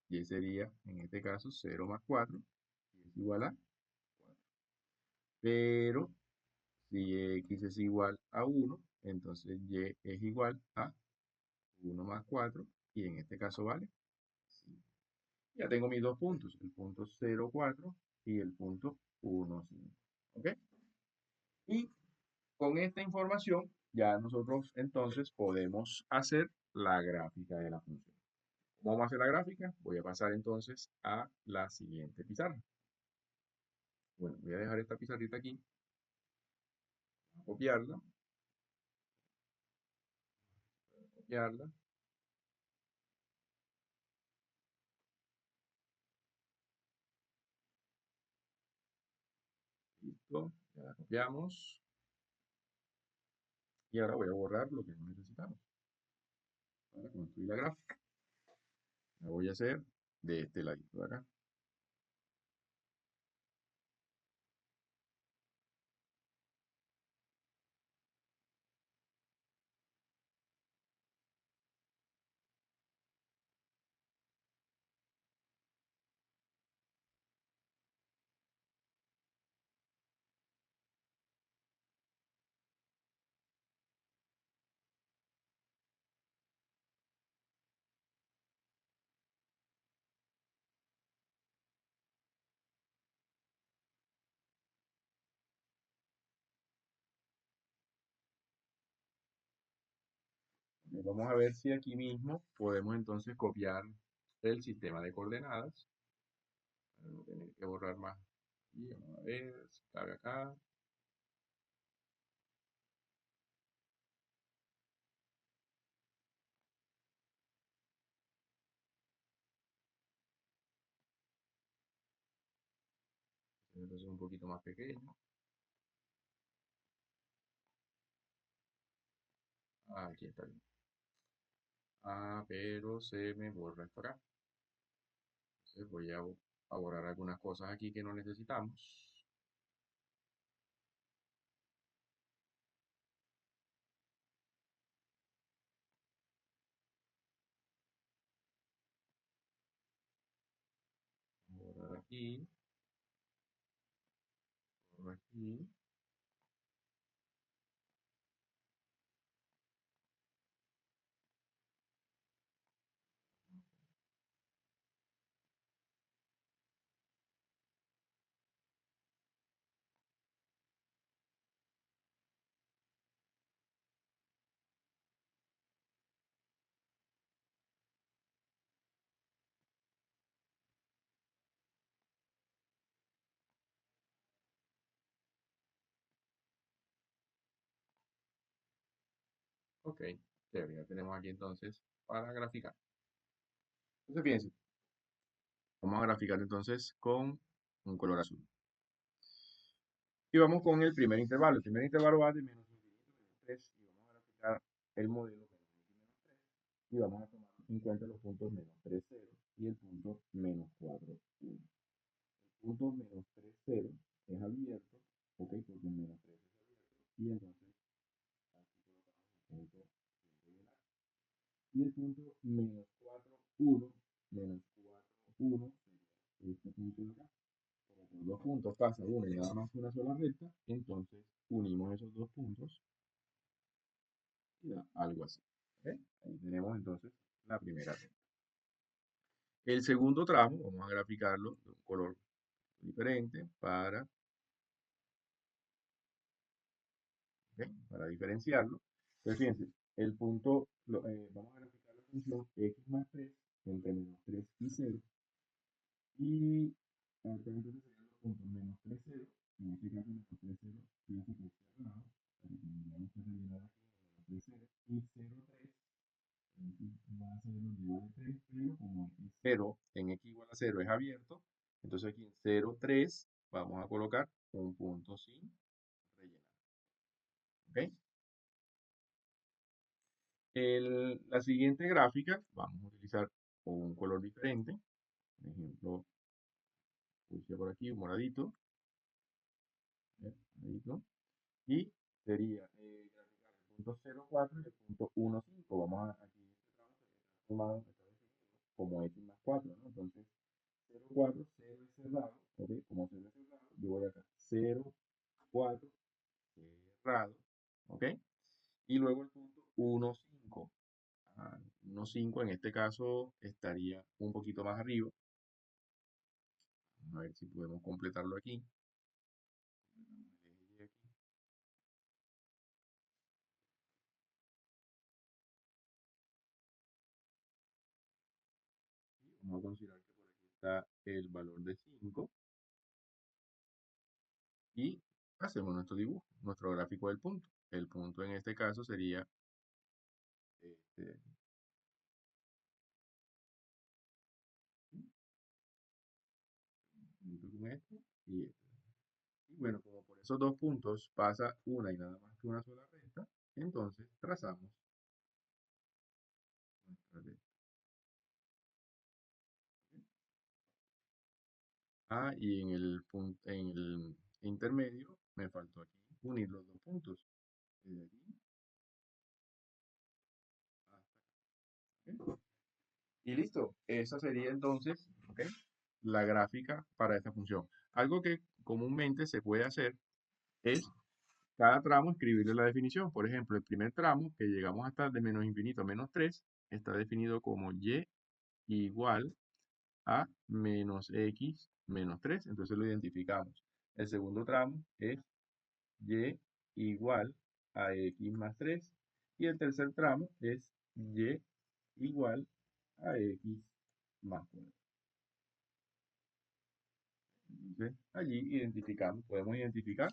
Y sería, en este caso, 0 más 4 y es igual a 4. Pero si x es igual a 1, entonces y es igual a 1 más 4 y en este caso vale 5. Ya tengo mis dos puntos, el punto 0, 4 y el punto 1, 5. ¿Ok? Y con esta información ya nosotros entonces podemos hacer la gráfica de la función. ¿Cómo vamos a hacer la gráfica? Voy a pasar entonces a la siguiente pizarra. Bueno, voy a dejar esta pizarrita aquí, voy a copiarla, copiarla, listo, ya la copiamos. Y ahora voy a borrar lo que no necesitamos para construir la gráfica. La voy a hacer de este ladito de acá. Vamos a ver si aquí mismo podemos entonces copiar el sistema de coordenadas para no tener que borrar más. Y vamos a ver si cabe acá. Entonces un poquito más pequeño. Aquí está bien. Pero se me borra esto acá. Entonces voy a borrar algunas cosas aquí que no necesitamos. aquí, por aquí. Ok, chévere, ya tenemos aquí entonces para graficar. Entonces, fíjense, vamos a graficar entonces con un color azul. Y vamos con el primer intervalo. El primer intervalo va de menos infinito a menos 3 y vamos a graficar el modelo menos x menos 3 y vamos a tomar en cuenta los puntos menos 3 0 y el punto menos 4 1. El punto menos 3 0 es abierto, ok, porque el menos 3 es abierto y entonces aquí colocamos el punto sin rellenar. Y el punto menos 4 1 menos 4 1 sería este punto de acá. Como por dos puntos pasa uno y nada más una sola recta, entonces unimos esos dos puntos y da algo así. ¿Ok? Ahí tenemos entonces la primera recta. El segundo tramo, vamos a graficarlo de un color diferente ¿ok? Para diferenciarlo. Entonces, fíjense, el punto, vamos a graficar la función x más 3 entre menos 3 y 0. Y acá entonces serían los puntos menos 3 0. En este caso, menos 3 0 fíjense que es cerrado. Tendríamos que rellenar aquí menos 3 0 y 0 3 va a ser un igual de 3, pero como x 0 en x igual a 0 es abierto, entonces aquí en 0 3 vamos a colocar un punto sin rellenar. ¿Ok? La siguiente gráfica, vamos a utilizar un color diferente. Por ejemplo, puse por aquí un moradito. Moradito. Y sería graficar el punto 0,4 y el punto 1,5. Vamos a, aquí este tramo sería transformado, está definido como x más 4, ¿no? Entonces, 0,4, 0 es cerrado, ¿ok? Como 0 es cerrado, yo voy acá, 0,4 cerrado, ¿ok? Y luego el punto 1,5. 1,5 en este caso estaría un poquito más arriba. Vamos a ver si podemos completarlo aquí. Vamos a considerar que por aquí está el valor de 5 y hacemos nuestro dibujo, nuestro gráfico del punto. El punto en este caso sería este, junto con este y este. Y bueno, como por esos dos puntos pasa una y nada más que una sola recta, entonces trazamos nuestra recta. Ah, y en el intermedio me faltó aquí unir los dos puntos. Desde aquí hasta acá. ¿Ok? Y listo. Esa sería entonces, ¿ok? La gráfica para esta función. Algo que comúnmente se puede hacer es cada tramo escribirle la definición. Por ejemplo, el primer tramo, que llegamos hasta de menos infinito a menos 3 está definido como y igual a menos x menos 3. Entonces lo identificamos. El segundo tramo es y igual a x más 3. Y el tercer tramo es y igual a x más 4. Entonces, allí identificamos, podemos identificar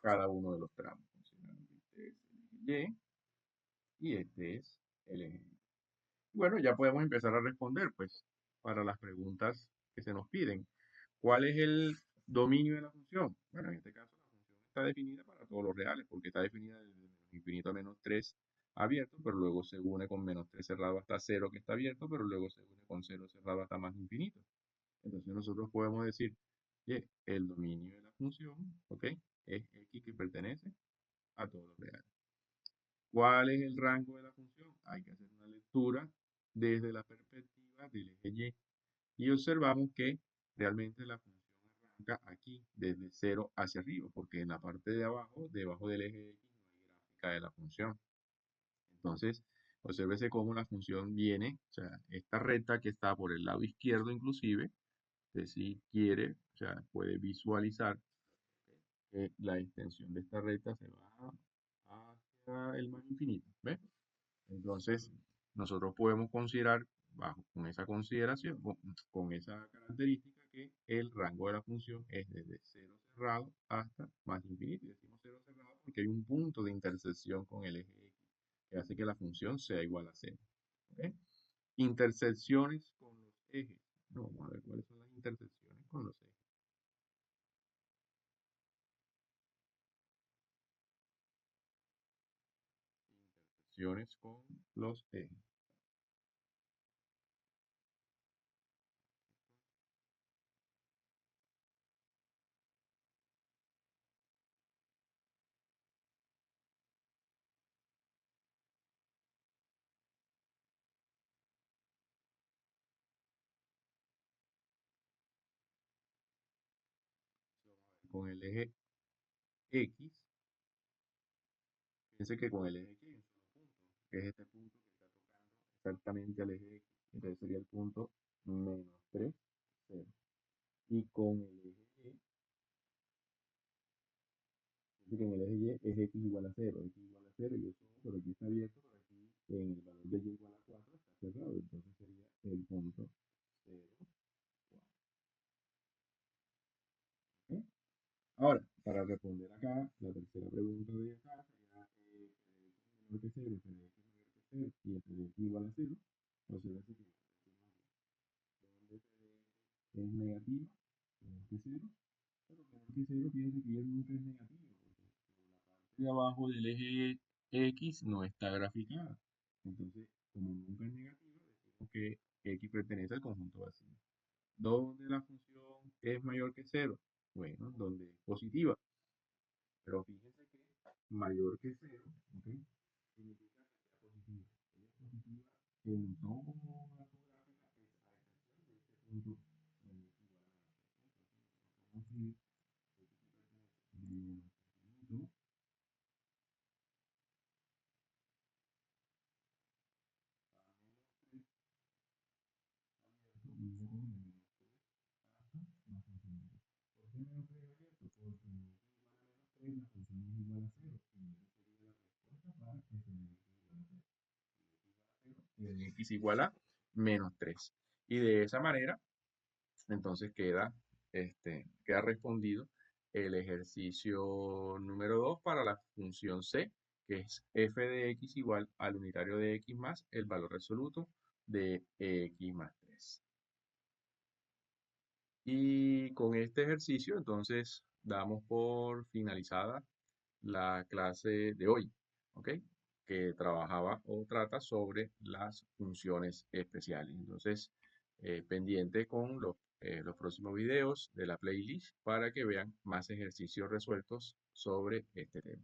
cada uno de los tramos. Este es el y este es el eje. Bueno, ya podemos empezar a responder, pues, para las preguntas que se nos piden. ¿Cuál es el dominio de la función? Bueno, en este caso la función está definida para todos los reales, porque está definida desde menos infinito a menos 3 abierto, pero luego se une con menos 3 cerrado hasta 0 que está abierto, pero luego se une con 0 cerrado hasta más infinito. Entonces nosotros podemos decir que el dominio de la función, ¿ok? Es x que pertenece a todos los reales. ¿Cuál es el rango de la función? Hay que hacer una lectura desde la perspectiva del eje y observamos que realmente la función arranca aquí, desde cero hacia arriba, porque en la parte de abajo, debajo del eje X, no hay gráfica de la función. Entonces, obsérvese cómo la función viene, o sea, esta recta que está por el lado izquierdo inclusive, que si quiere, o sea, puede visualizar que la extensión de esta recta se va hacia el más infinito, ¿ves? Entonces, nosotros podemos considerar, bajo con esa consideración, con esa característica, que el rango de la función es desde cero cerrado hasta más infinito. Y decimos cero cerrado porque hay un punto de intersección con el eje X que hace que la función sea igual a cero. ¿Ok? Intersecciones con los ejes. No, vamos a ver cuáles son las intersecciones con los ejes. Intersecciones con los ejes. Con el eje X, fíjense que con el eje X hay un solo punto, que es este punto que está tocando exactamente al eje X. Entonces sería el punto menos 3, 0. Y con el eje Y, fíjense que en el eje Y es X igual a 0, X igual a 0, y eso por aquí está abierto, por aquí en el valor de Y igual a 4 está cerrado, entonces sería el punto 0, 4. ¿Ok? Ahora, para responder acá, la tercera pregunta de acá sería menor que 0, f de x mayor que 0 y f de x igual a 0, o sea, que donde es negativa, menor que 0, pero menor que 0 fíjense que ya nunca es negativo, porque la parte de abajo del eje X no está graficada. Entonces, como nunca es negativo, decimos que X pertenece al conjunto vacío. ¿Dónde la función es mayor que 0? Bueno, donde es positiva. Pero fíjense que mayor que 0, ¿ok? Significa que sea positiva. Ella es positiva en toda la gráfica, a excepción de este punto donde es igual a la. Entonces, de infinito a menos 3 abierto, luego de menos 3 hasta más infinito. ¿Por qué menos 3 abierto? Porque en x igual a menos 3 la función es igual a 0. Y esa sería la respuesta para f de x igual a 0. Y de x igual a menos 3. Y de esa manera, entonces queda respondido el ejercicio número 2 para la función c, que es f de x igual al unitario de x más el valor absoluto de x más 3. Y con este ejercicio, entonces, damos por finalizada la clase de hoy, ¿ok? Que trabajaba o trata sobre las funciones especiales. Entonces, pendiente con los próximos videos de la playlist para que vean más ejercicios resueltos sobre este tema.